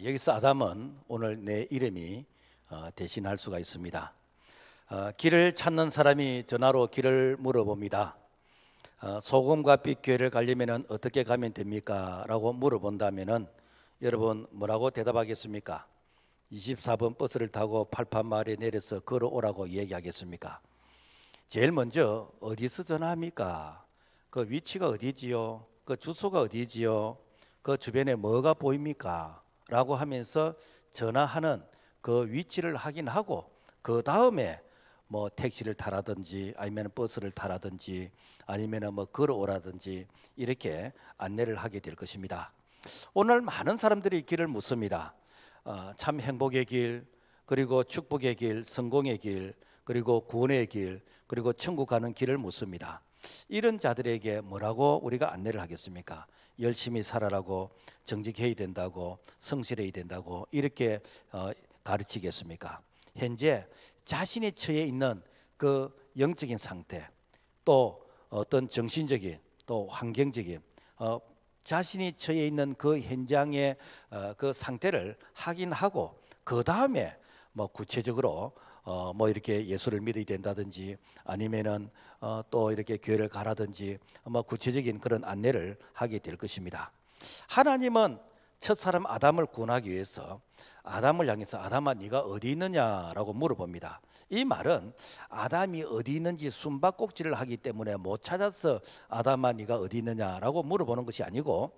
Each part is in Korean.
여기서 아담은 오늘 내 이름이 대신할 수가 있습니다. 길을 찾는 사람이 전화로 길을 물어봅니다. 소금과 빛 교회를 가려면 어떻게 가면 됩니까? 라고 물어본다면 여러분 뭐라고 대답하겠습니까? 24번 버스를 타고 팔판마을에 내려서 걸어오라고 얘기하겠습니까? 제일 먼저 어디서 전화합니까? 그 위치가 어디지요? 그 주소가 어디지요? 그 주변에 뭐가 보입니까? 라고 하면서 전화하는 그 위치를 확인하고 그 다음에 뭐 택시를 타라든지 아니면 버스를 타라든지 아니면 뭐 걸어오라든지 이렇게 안내를 하게 될 것입니다. 오늘 많은 사람들이 길을 묻습니다. 참 행복의 길, 그리고 축복의 길, 성공의 길, 그리고 구원의 길, 그리고 천국 가는 길을 묻습니다. 이런 자들에게 뭐라고 우리가 안내를 하겠습니까? 열심히 살아라고, 정직해야 된다고, 성실해야 된다고 이렇게 가르치겠습니까? 현재 자신이 처해 있는 그 영적인 상태, 또 어떤 정신적인, 또 환경적인 자신이 처해 있는 그 현장의 그 상태를 확인하고 그 다음에 뭐 구체적으로 뭐 이렇게 예수를 믿어야 된다든지 아니면은 또 이렇게 교회를 가라든지 뭐 구체적인 그런 안내를 하게 될 것입니다. 하나님은 첫사람 아담을 구원하기 위해서 아담을 향해서 아담아 네가 어디 있느냐라고 물어봅니다. 이 말은 아담이 어디 있는지 숨바꼭질을 하기 때문에 못 찾아서 아담아 네가 어디 있느냐라고 물어보는 것이 아니고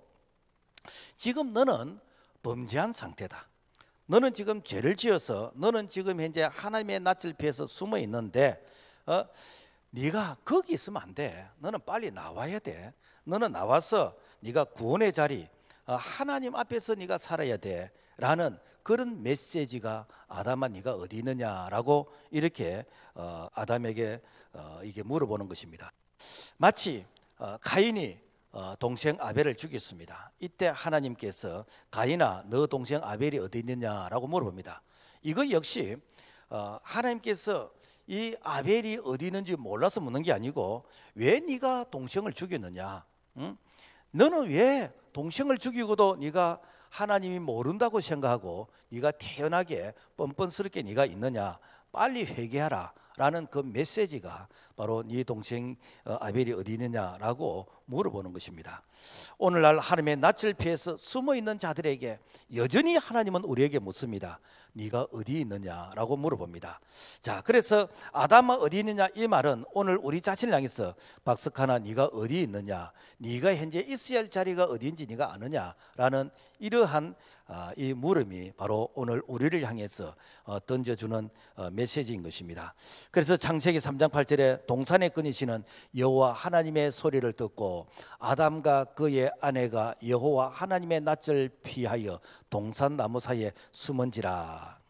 지금 너는 범죄한 상태다. 너는 지금 죄를 지어서 너는 지금 현재 하나님의 낯을 피해서 숨어 있는데 네가 거기 있으면 안 돼. 너는 빨리 나와야 돼. 너는 나와서 네가 구원의 자리 하나님 앞에서 네가 살아야 돼 라는 그런 메시지가 아담아 네가 어디 있느냐라고 이렇게 아담에게 이게 물어보는 것입니다. 마치 가인이 동생 아벨을 죽였습니다. 이때 하나님께서 가인아 너 동생 아벨이 어디 있느냐라고 물어봅니다. 이거 역시 하나님께서 이 아벨이 어디 있는지 몰라서 묻는 게 아니고 왜 네가 동생을 죽였느냐? 응? 너는 왜 동생을 죽이고도 네가 하나님이 모른다고 생각하고 네가 태연하게 뻔뻔스럽게 네가 있느냐? 빨리 회개하라 라는 그 메시지가 바로 네 동생 아벨이 어디 있느냐라고 물어보는 것입니다. 오늘날 하나님의 낯을 피해서 숨어있는 자들에게 여전히 하나님은 우리에게 묻습니다. 네가 어디 있느냐라고 물어봅니다. 자, 그래서 아담아 어디 있느냐 이 말은 오늘 우리 자신을 향해서 박석하나 네가 어디 있느냐, 네가 현재 있어야 할 자리가 어디인지 네가 아느냐라는 이러한 이 물음이 바로 오늘 우리를 향해서 던져주는 메시지인 것입니다. 그래서 창세기 3장 8절에 동산에 끊이시는 여호와 하나님의 소리를 듣고 아담과 그의 아내가 여호와 하나님의 낯을 피하여 동산 나무 사이에 숨은지라.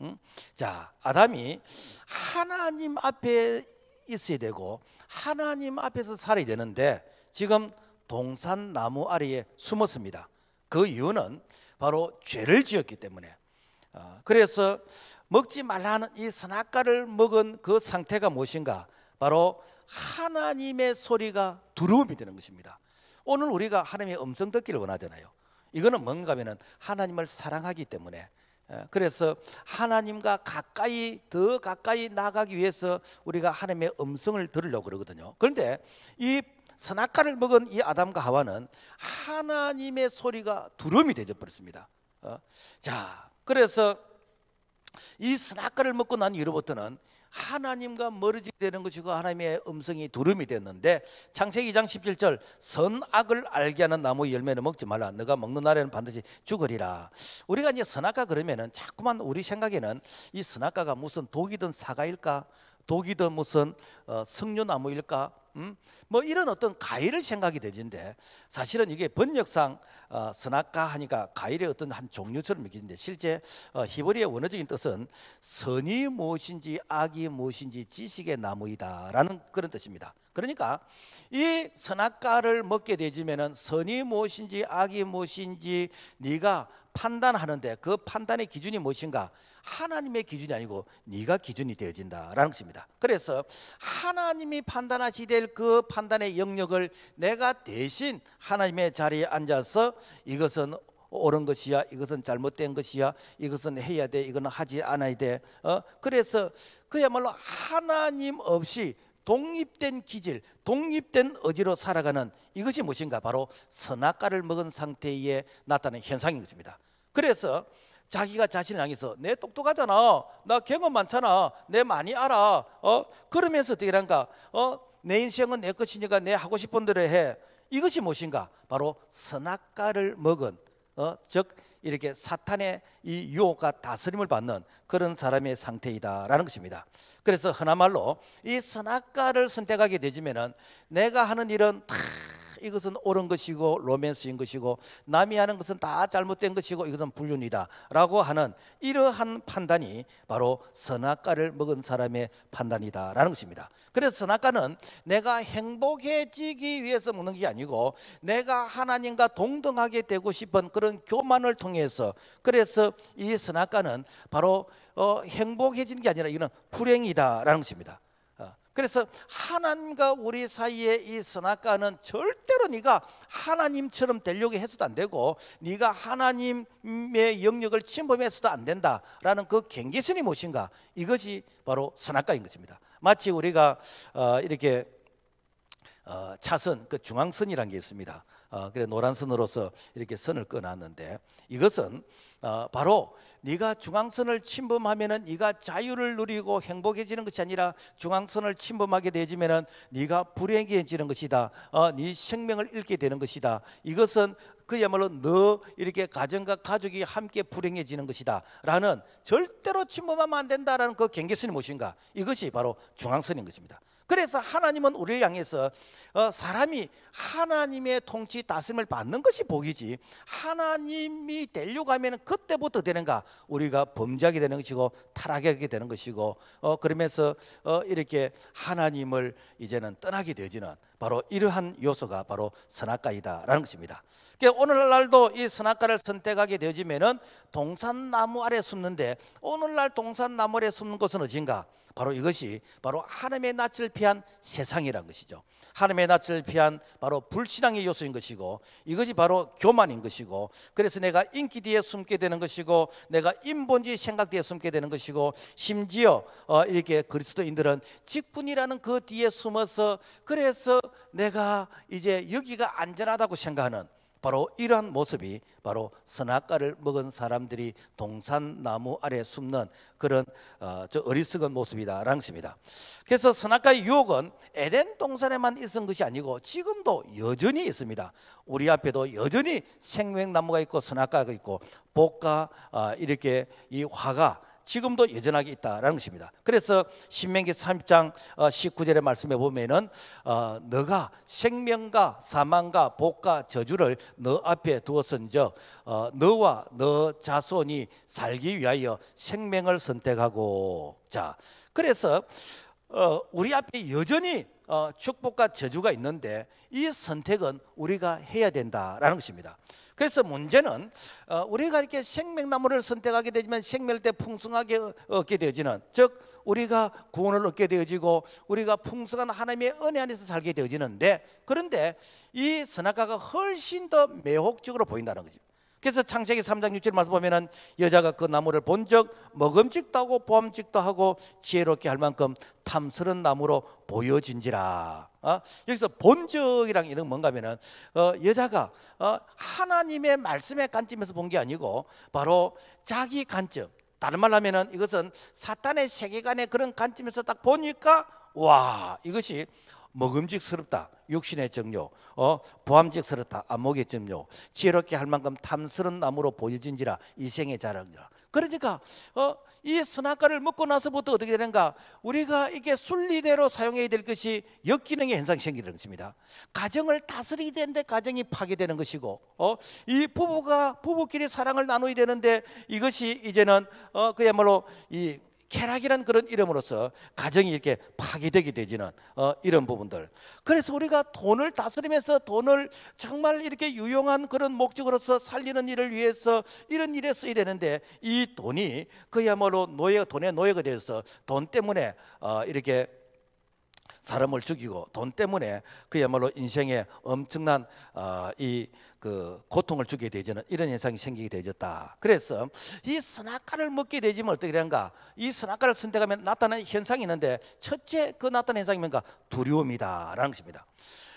자, 아담이 하나님 앞에 있어야 되고 하나님 앞에서 살아야 되는데 지금 동산 나무 아래에 숨었습니다. 그 이유는 바로 죄를 지었기 때문에 그래서 먹지 말라는 이 선악과를 먹은 그 상태가 무엇인가? 바로 하나님의 소리가 두려움이 되는 것입니다. 오늘 우리가 하나님의 음성 듣기를 원하잖아요. 이거는 뭔가 하면은 하나님을 사랑하기 때문에 그래서 하나님과 더 가까이 나가기 위해서 우리가 하나님의 음성을 들으려고 그러거든요. 그런데 이 선악과를 먹은 이 아담과 하와는 하나님의 소리가 두려움이 되어 버렸습니다. 자, 그래서 이 선악과를 먹고 난 이후부터는 하나님과 멀어지게 되는 것이고 하나님의 음성이 두려움이 됐는데 창세기 2장 17절 선악을 알게 하는 나무 열매는 먹지 말라. 너가 먹는 날에는 반드시 죽으리라. 우리가 이제 선악과 그러면은 자꾸만 우리 생각에는 이 선악과가 무슨 독이든 사과일까? 독이든 무슨 석류나무일까? 뭐 이런 어떤 과일을 생각이 되는데 사실은 이게 번역상 선악과 하니까 과일의 어떤 한 종류처럼 느끼는데 실제 히브리의 원어적인 뜻은 선이 무엇인지 악이 무엇인지 지식의 나무이다 라는 그런 뜻입니다. 그러니까 이 선악과를 먹게 되지면은 선이 무엇인지 악이 무엇인지 네가 판단하는데 그 판단의 기준이 무엇인가? 하나님의 기준이 아니고 네가 기준이 되어진다라는 것입니다. 그래서 하나님이 판단하시게 될 그 판단의 영역을 내가 대신 하나님의 자리에 앉아서 이것은 옳은 것이야, 이것은 잘못된 것이야, 이것은 해야 돼, 이거는 하지 않아야 돼. 그래서 그야말로 하나님 없이 독립된 기질, 독립된 의지로 살아가는 이것이 무엇인가? 바로 선악과를 먹은 상태에 나타나는 현상인 것입니다. 그래서 자기가 자신을 향해서 내 똑똑하잖아, 나 경험 많잖아, 내 많이 알아, 그러면서 어떻게 한가? 내 인생은 내 것이니까 내 하고 싶은 대로 해. 이것이 무엇인가? 바로 선악과를 먹은, 즉 이렇게 사탄의 이 유혹과 다스림을 받는 그런 사람의 상태이다라는 것입니다. 그래서 흔한 말로 이 선악과를 선택하게 되지면은 내가 하는 일은 다 이것은 옳은 것이고 로맨스인 것이고 남이 하는 것은 다 잘못된 것이고 이것은 불륜이다 라고 하는 이러한 판단이 바로 선악과를 먹은 사람의 판단이다라는 것입니다. 그래서 선악과는 내가 행복해지기 위해서 먹는 게 아니고 내가 하나님과 동등하게 되고 싶은 그런 교만을 통해서, 그래서 이 선악과는 바로 행복해지는 게 아니라 이거는 불행이다라는 것입니다. 그래서 하나님과 우리 사이에 이 선악과는 절대로 네가 하나님처럼 되려고 해서도 안 되고 네가 하나님의 영역을 침범해서도 안 된다라는 그 경계선이 무엇인가? 이것이 바로 선악과인 것입니다. 마치 우리가 이렇게 차선, 그 중앙선이라는 게 있습니다. 그래 노란 선으로서 이렇게 선을 꺼놨는데 이것은 바로 네가 중앙선을 침범하면은 네가 자유를 누리고 행복해지는 것이 아니라 중앙선을 침범하게 되지면은 네가 불행해지는 것이다. 네 생명을 잃게 되는 것이다. 이것은 그야말로 너 이렇게 가정과 가족이 함께 불행해지는 것이다 라는, 절대로 침범하면 안 된다라는 그 경계선이 무엇인가? 이것이 바로 중앙선인 것입니다. 그래서 하나님은 우리를 향해서 사람이 하나님의 통치 다스림을 받는 것이 복이지, 하나님이 되려고 하면 그때부터 되는가? 우리가 범죄하게 되는 것이고 타락하게 되는 것이고 그러면서 이렇게 하나님을 이제는 떠나게 되어지는 바로 이러한 요소가 바로 선악과이다라는 것입니다. 그러니까 오늘날도 이 선악과를 선택하게 되어지면은 동산나무 아래 숨는데, 오늘날 동산나무 아래 숨는 것은 어딘가? 바로 이것이 바로 하나님의 낯을 피한 세상이란 것이죠. 하나님의 낯을 피한 바로 불신앙의 요소인 것이고, 이것이 바로 교만인 것이고, 그래서 내가 인기 뒤에 숨게 되는 것이고, 내가 인본주의 생각 뒤에 숨게 되는 것이고, 심지어 이렇게 그리스도인들은 직분이라는 그 뒤에 숨어서 그래서 내가 이제 여기가 안전하다고 생각하는 바로 이러한 모습이 바로 선악과를 먹은 사람들이 동산나무 아래 숨는 그런 어리석은 모습이다라는 것입니다. 그래서 선악과의 유혹은 에덴 동산에만 있었던 것이 아니고 지금도 여전히 있습니다. 우리 앞에도 여전히 생명나무가 있고 선악과가 있고 복과 이렇게 이 화가 지금도 여전하게 있다라는 것입니다. 그래서 신명기 3장 19절의 말씀에 보면은 너가 생명과 사망과 복과 저주를 너 앞에 두었은즉 너와 너 자손이 살기 위하여 생명을 선택하고. 자, 그래서 우리 앞에 여전히 축복과 저주가 있는데 이 선택은 우리가 해야 된다라는 것입니다. 그래서 문제는 우리가 이렇게 생명나무를 선택하게 되지만 생명을 때 풍성하게 얻게 되어지는, 즉 우리가 구원을 얻게 되어지고 우리가 풍성한 하나님의 은혜 안에서 살게 되어지는데, 그런데 이 선악과가 훨씬 더 매혹적으로 보인다는 거죠. 그래서 창세기 3장 6절 말씀 보면은 여자가 그 나무를 본즉 먹음직도 하고 보암직도 하고 지혜롭게 할 만큼 탐스러운 나무로 보여진지라. 여기서 본적이랑 이런 뭔가 하면은 여자가 하나님의 말씀의 관점에서 본 게 아니고 바로 자기 관점, 다른 말로 하면은 이것은 사탄의 세계관의 그런 관점에서 딱 보니까 와, 이것이 먹음직스럽다, 육신의 정욕, 보암직스럽다, 안목의 정욕, 지혜롭게 할 만큼 탐스러운 나무로 보여진지라, 이생의 자랑이라. 그러니까 이 선악과를 먹고 나서부터 어떻게 되는가? 우리가 이게 순리대로 사용해야 될 것이 역기능의 현상이 생기는 것입니다. 가정을 다스리게 되는데 가정이 파괴되는 것이고, 이 부부끼리 사랑을 나누어야 되는데 이것이 이제는 그야말로 이 쾌락이라는 그런 이름으로서 가정이 이렇게 파괴되게 되지는 이런 부분들. 그래서 우리가 돈을 다스리면서 돈을 정말 이렇게 유용한 그런 목적으로서 살리는 일을 위해서 이런 일에 써야 되는데 이 돈이 그야말로 돈의 노예가 되어서 돈 때문에 이렇게 사람을 죽이고 돈 때문에 그야말로 인생에 엄청난 그 고통을 주게 되지는 이런 현상이 생기게 되었다. 그래서 이 선악과를 먹게 되지면 어떻게 되는가? 이 선악과를 선택하면 나타나는 현상이 있는데 첫째 그 나타나는 현상이 뭔가 두려움이다라는 것입니다.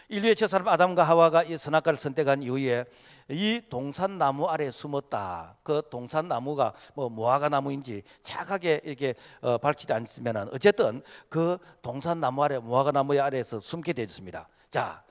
인류의 첫사람 아담과 하와가 이 선악과를 선택한 이후에 이 동산나무 아래에 숨었다. 그 동산나무가 뭐 무화과 나무인지 정확하게 이렇게 밝히지 않으면 어쨌든 그 동산나무 아래 무화과 나무 아래에서 숨게 되었습니다. 자,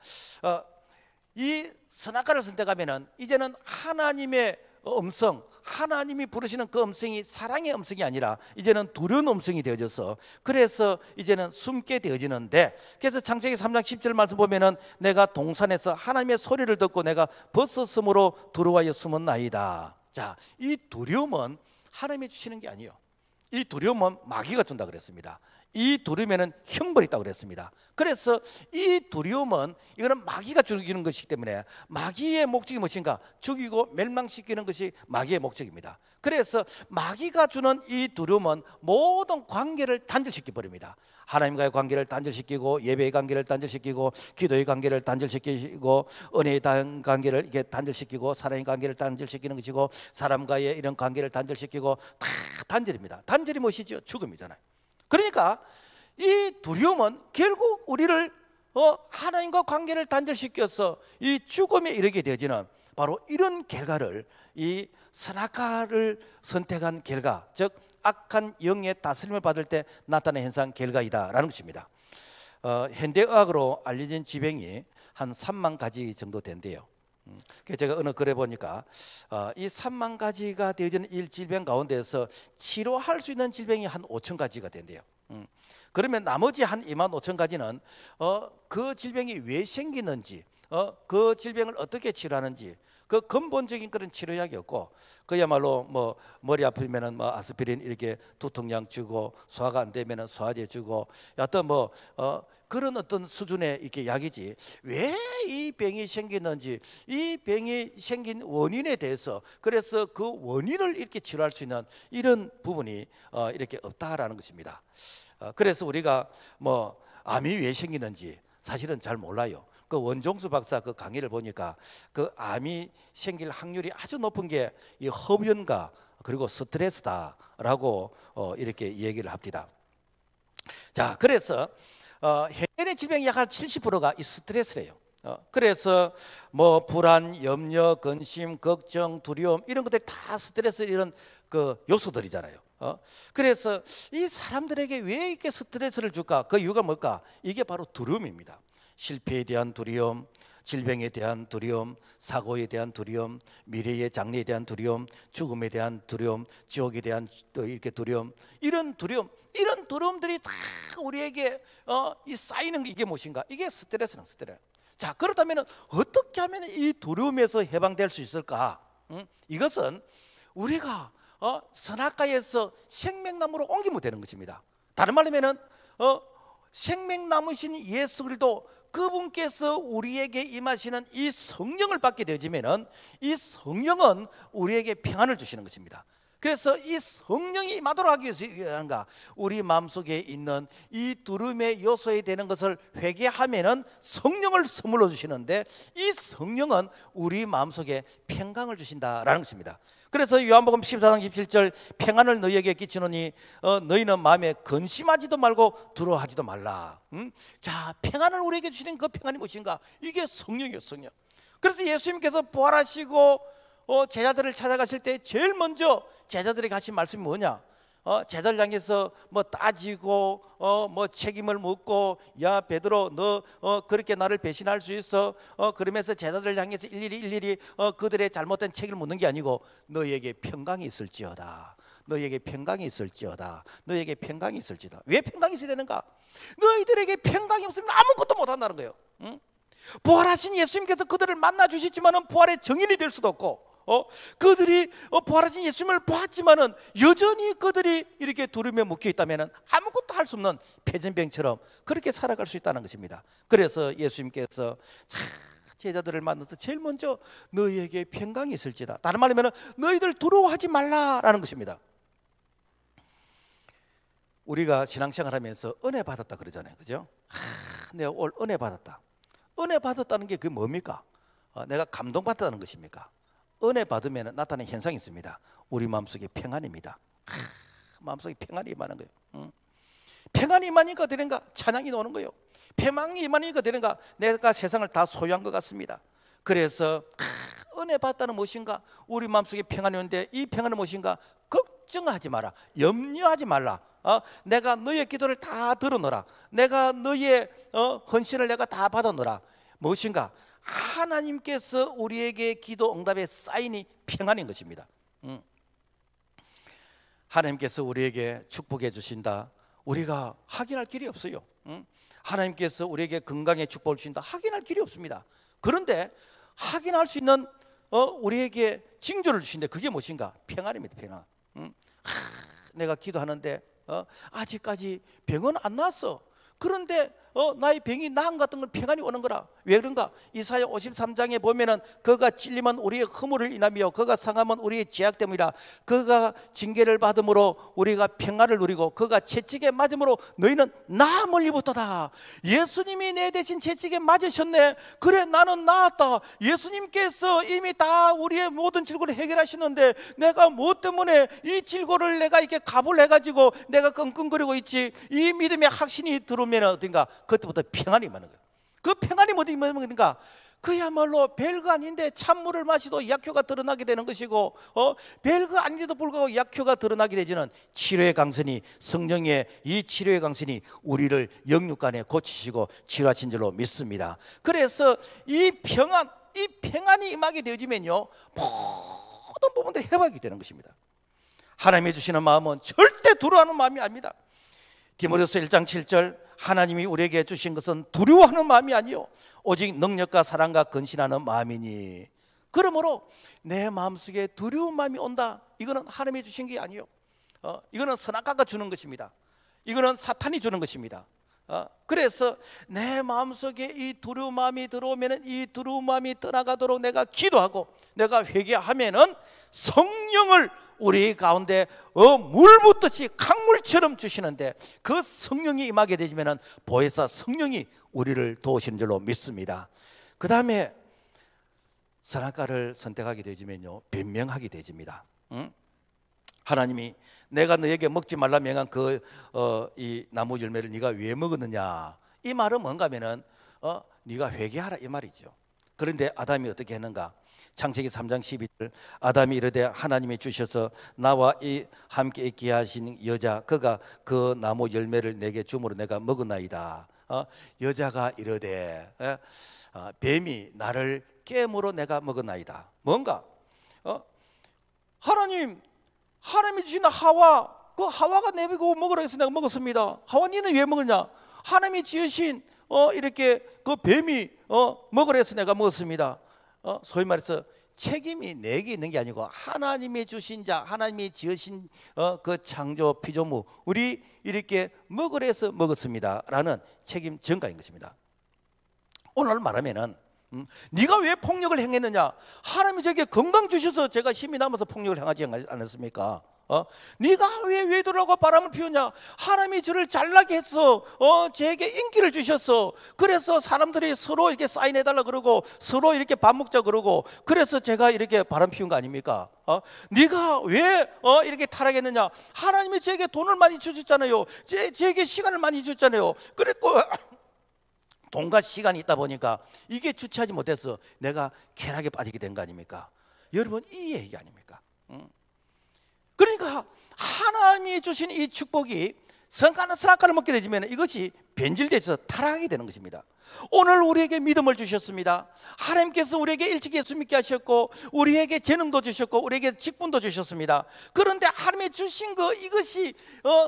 이 선악과를 선택하면은 이제는 하나님의 음성, 하나님이 부르시는 그 음성이 사랑의 음성이 아니라 이제는 두려운 음성이 되어져서 그래서 이제는 숨게 되어지는데, 그래서 창세기 3장 10절 말씀 보면은 내가 동산에서 하나님의 소리를 듣고 내가 벗었으므로 두려워하여 숨었나이다. 자, 이 두려움은 하나님이 주시는 게 아니에요. 이 두려움은 마귀가 준다 그랬습니다. 이 두려움에는 형벌이 있다고 그랬습니다. 그래서 이 두려움은 이거는 마귀가 죽이는 것이기 때문에 마귀의 목적이 무엇인가? 죽이고 멸망시키는 것이 마귀의 목적입니다. 그래서 마귀가 주는 이 두려움은 모든 관계를 단절시켜 버립니다. 하나님과의 관계를 단절시키고 예배의 관계를 단절시키고 기도의 관계를 단절시키고 은혜의 관계를 이게 단절시키고 사랑의 관계를 단절시키는 것이고 사람과의 이런 관계를 단절시키고 다 단절입니다. 단절이 무엇이죠? 죽음이잖아요. 그러니까 이 두려움은 결국 우리를 하나님과 관계를 단절시켜서 이 죽음에 이르게 되어지는 바로 이런 결과를, 이 선악과를 선택한 결과, 즉 악한 영의 다스림을 받을 때 나타나는 현상 결과이다라는 것입니다. 현대의학으로 알려진 질병이 한 3만 가지 정도 된대요. 제가 어느 글에 보니까 이 3만 가지가 되어지는 이 질병 가운데서 치료할 수 있는 질병이 한 5천 가지가 된대요. 그러면 나머지 한 2만 5천 가지는 그 질병이 왜 생기는지, 그 질병을 어떻게 치료하는지 그 근본적인 그런 치료약이 없고, 그야말로 뭐 머리 아프면은 뭐 아스피린 이렇게 두통약 주고, 소화가 안 되면은 소화제 주고, 어떤 뭐 그런 어떤 수준의 이렇게 약이지, 왜 이 병이 생기는지, 이 병이 생긴 원인에 대해서, 그래서 그 원인을 이렇게 치료할 수 있는 이런 부분이 이렇게 없다라는 것입니다. 그래서 우리가 뭐 암이 왜 생기는지 사실은 잘 몰라요. 그 원종수 박사 그 강의를 보니까 그 암이 생길 확률이 아주 높은 게 이 흡연과 그리고 스트레스다라고 이렇게 얘기를 합니다. 자, 그래서 현대의 질병의 약 한 70%가 이 스트레스래요. 그래서 뭐 불안, 염려, 근심, 걱정, 두려움 이런 것들이 다 스트레스 이런 그 요소들이잖아요. 그래서 이 사람들에게 왜 이렇게 스트레스를 줄까? 그 이유가 뭘까? 이게 바로 두려움입니다. 실패에 대한 두려움, 질병에 대한 두려움, 사고에 대한 두려움, 미래의 장래에 대한 두려움, 죽음에 대한 두려움, 지옥에 대한 또 이렇게 두려움, 이런 두려움들이 다 우리에게 이 쌓이는 게 이게 무엇인가? 이게 스트레스는 스트레스. 자, 그렇다면 어떻게 하면 이 두려움에서 해방될 수 있을까? 이것은 우리가 선악과에서 생명나무로 옮기면 되는 것입니다. 다른 말로 하면은 생명나무신 예수 그리스도 그분께서 우리에게 임하시는 이 성령을 받게 되어지면은 이 성령은 우리에게 평안을 주시는 것입니다. 그래서 이 성령이 임하도록 하기 위해서인가, 우리 마음속에 있는 이 두려움의 요소에 되는 것을 회개하면은 성령을 선물로 주시는데, 이 성령은 우리 마음속에 평강을 주신다라는 것입니다. 그래서 요한복음 14장 17절 평안을 너희에게 끼치노니 너희는 마음에 근심하지도 말고 두려워하지도 말라. 자, 평안을 우리에게 주시는 그 평안이 무엇인가? 이게 성령이에요, 성령. 그래서 예수님께서 부활하시고 제자들을 찾아가실 때 제일 먼저 제자들에게 하신 말씀이 뭐냐? 제자를 향해서 뭐 따지고 뭐 책임을 묻고, 야 베드로 너 그렇게 나를 배신할 수 있어? 그러면서 제자들을 향해서 일일이 그들의 잘못된 책임을 묻는 게 아니고, 너희에게 평강이 있을지어다, 너희에게 평강이 있을지어다, 너희에게 평강이 있을지어다. 왜 평강이 있어야 되는가? 너희들에게 평강이 없으면 아무것도 못한다는 거예요. 부활하신 예수님께서 그들을 만나 주시지만은 부활의 증인이 될 수도 없고, 그들이 부활하신 예수님을 보았지만은 여전히 그들이 이렇게 두려움에 묶여 있다면은 아무것도 할 수 없는 폐전병처럼 그렇게 살아갈 수 있다는 것입니다. 그래서 예수님께서 제자들을 만나서 제일 먼저 너희에게 평강이 있을지다, 다른 말로 하면 너희들 두려워하지 말라라는 것입니다. 우리가 신앙생활 하면서 은혜 받았다 그러잖아요, 그죠? 내가 오늘 은혜 받았다. 은혜 받았다는 게 그게 뭡니까? 내가 감동받았다는 것입니까? 은혜 받으면 나타나는 현상이 있습니다. 우리 마음속에 평안입니다. 마음속에 평안이 임하는 거예요. 평안이 임하니까 되는가? 찬양이 나오는 거예요. 평안이 임하니까 되는가? 내가 세상을 다 소유한 것 같습니다. 그래서 은혜 받다는 무엇인가? 우리 마음속에 평안이 오는데 이 평안은 무엇인가? 걱정하지 마라. 염려하지 말라. 내가 너의 기도를 다 들어놓으라. 내가 너의 헌신을 내가 다 받아놓으라. 무엇인가? 하나님께서 우리에게 기도 응답의 사인이 평안인 것입니다. 하나님께서 우리에게 축복해 주신다. 우리가 확인할 길이 없어요. 하나님께서 우리에게 건강의 축복을 주신다. 확인할 길이 없습니다. 그런데 확인할 수 있는 우리에게 징조를 주신데 그게 무엇인가? 평안입니다. 평안. 내가 기도하는데 아직까지 병은 안 났어. 그런데 나의 병이 나은 같은 건 평안이 오는 거라. 왜 그런가? 이사야 53장에 보면은 그가 찔림은 우리의 허물을 인하며 그가 상함은 우리의 죄악 때문이라. 그가 징계를 받음으로 우리가 평안을 누리고 그가 채찍에 맞음으로 너희는 나 멀리부터다. 예수님이 내 대신 채찍에 맞으셨네. 그래 나는 나았다. 예수님께서 이미 다 우리의 모든 질고를 해결하시는데 내가 무엇 때문에 이 질고를 내가 이렇게 갑을 해가지고 내가 끙끙거리고 있지. 이 믿음의 확신이 들어오면 어딘가 그때부터 평안이 임하는 거예요. 그 평안이 뭐든 임하는가? 그야말로 별거 아닌데 찬물을 마시도 약효가 드러나게 되는 것이고 별거 아닌데도 불구하고 약효가 드러나게 되지는 치료의 강선이 성령의 이 치료의 강선이 우리를 영육간에 고치시고 치료하신 줄로 믿습니다. 그래서 이 평안이 임하게 되어지면요 모든 부분들이 회복이 되는 것입니다. 하나님이 주시는 마음은 절대 두려워하는 마음이 아닙니다. 디모데후서 1장 7절 하나님이 우리에게 주신 것은 두려워하는 마음이 아니요 오직 능력과 사랑과 근신하는 마음이니. 그러므로 내 마음속에 두려운 마음이 온다. 이거는 하나님이 주신 게 아니요 이거는 선악과가 주는 것입니다. 이거는 사탄이 주는 것입니다. 그래서 내 마음속에 이 두려운 마음이 들어오면 이 두려운 마음이 떠나가도록 내가 기도하고 내가 회개하면은 성령을 우리 가운데 물 붓듯이 강물처럼 주시는데 그 성령이 임하게 되시면 보혜사 성령이 우리를 도우시는 줄로 믿습니다. 그 다음에 선악과를 선택하게 되지면요 변명하게 되집니다. 하나님이 내가 너에게 먹지 말라 명한 이 나무 열매를 네가 왜 먹었느냐. 이 말은 뭔가 하면은 네가 회개하라 이 말이죠. 그런데 아담이 어떻게 했는가? 창세기 3장 12절 아담이 이르되 하나님이 주셔서 나와 함께 있게 하신 여자 그가 그 나무 열매를 내게 주므로 내가 먹었나이다. 여자가 이르되 뱀이 나를 깨물어 내가 먹었나이다. 뭔가 하나님이 주신 하와 그 하와가 내비고 먹으라 해서 내가 먹었습니다. 하와 니는 왜 먹었냐? 하나님이 지으신 이렇게 그 뱀이 먹으라 해서 내가 먹었습니다. 소위 말해서 책임이 내게 있는 게 아니고 하나님이 주신 자 하나님이 지으신 그 창조 피조물 우리 이렇게 먹으라 해서 먹었습니다 라는 책임 전가인 것입니다. 오늘 말하면은 네가 왜 폭력을 행했느냐? 하나님이 저에게 건강 주셔서 제가 힘이 남아서 폭력을 행하지 않았습니까? 네가 왜 외도라고 바람을 피우냐? 하나님이 저를 잘나게 했어. 저에게 인기를 주셨어. 그래서 사람들이 서로 이렇게 사인해달라 그러고 서로 이렇게 밥 먹자 그러고 그래서 제가 이렇게 바람 피운 거 아닙니까? 네가 왜 이렇게 타락했느냐? 하나님이 저에게 돈을 많이 주셨잖아요. 저에게 시간을 많이 주셨잖아요. 그랬고 돈과 시간이 있다 보니까 이게 주체하지 못해서 내가 쾌락에 빠지게 된 거 아닙니까? 여러분 이 얘기 아닙니까? 그러니까 하나님이 주신 이 축복이 선악과를 먹게 되면 이것이 변질돼서 타락하게 되는 것입니다. 오늘 우리에게 믿음을 주셨습니다. 하나님께서 우리에게 일찍 예수 믿게 하셨고 우리에게 재능도 주셨고 우리에게 직분도 주셨습니다. 그런데 하나님이 주신 이것이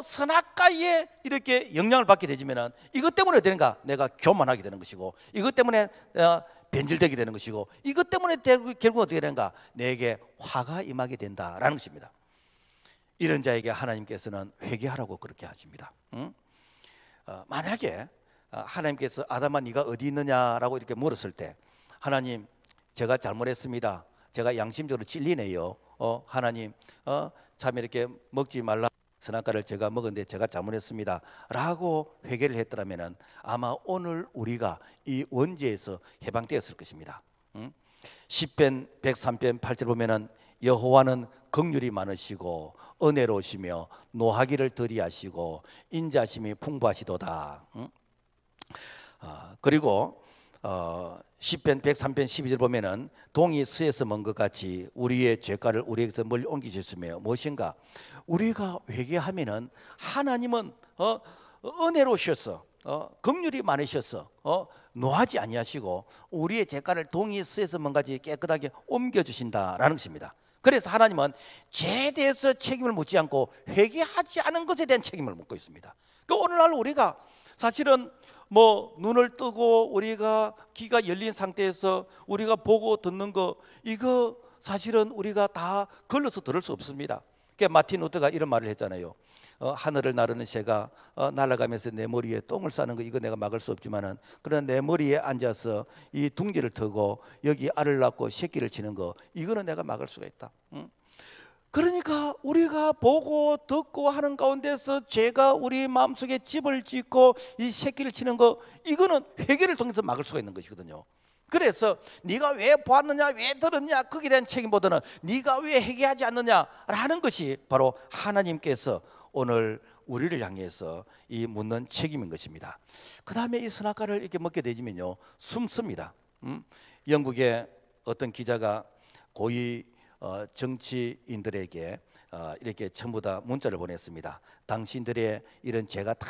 선악과에 이렇게 영향을 받게 되면 이것 때문에 되는가? 내가 교만하게 되는 것이고 이것 때문에 변질되게 되는 것이고 이것 때문에 결국 어떻게 되는가? 내게 화가 임하게 된다라는 것입니다. 이런 자에게 하나님께서는 회개하라고 그렇게 하십니다. 만약에 하나님께서 아담아 네가 어디 있느냐라고 이렇게 물었을 때 하나님 제가 잘못했습니다. 제가 양심적으로 찔리네요. 하나님 참 이렇게 먹지 말라 선악과를 제가 먹었는데 제가 잘못했습니다 라고 회개를 했더라면 아마 오늘 우리가 이 원죄에서 해방되었을 것입니다. 시편 103편 8절 보면은 여호와는 긍휼이 많으시고 은혜로우시며 노하기를 더디하시고 인자심이 풍부하시도다. 그리고 시편 103편 12절 보면은 동이 스에서 먼 것 같이 우리의 죄가를 우리에게서 멀리 옮기셨으며 무엇인가 우리가 회개하면은 하나님은 은혜로우셨어. 긍휼이 많으셨어. 노하지 아니하시고 우리의 죄가를 동이 스에서 먼 같이 깨끗하게 옮겨 주신다라는 것입니다. 그래서 하나님은 죄에 대해서 책임을 묻지 않고 회개하지 않은 것에 대한 책임을 묻고 있습니다. 그 오늘날 우리가 사실은 뭐 눈을 뜨고 우리가 귀가 열린 상태에서 우리가 보고 듣는 거 이거 사실은 우리가 다 걸러서 들을 수 없습니다. 마틴 루터가 이런 말을 했잖아요. 하늘을 나르는 새가 날아가면서 내 머리에 똥을 싸는 거 이거 내가 막을 수 없지만은 그러나 내 머리에 앉아서 이 둥지를 트고 여기 알을 낳고 새끼를 치는 거 이거는 내가 막을 수가 있다. 그러니까 우리가 보고 듣고 하는 가운데서 죄가 우리 마음속에 집을 짓고 이 새끼를 치는 거 이거는 회개를 통해서 막을 수가 있는 것이거든요. 그래서 네가 왜 보았느냐 왜 들었냐 거기에 대한 책임보다는 네가 왜 회개하지 않느냐라는 것이 바로 하나님께서 오늘 우리를 향해서 이 묻는 책임인 것입니다. 그 다음에 이 선악과를 이렇게 먹게 되지면요 숨습니다. 영국의 어떤 기자가 고위 정치인들에게 이렇게 전부 다 문자를 보냈습니다. 당신들의 이런 죄가 다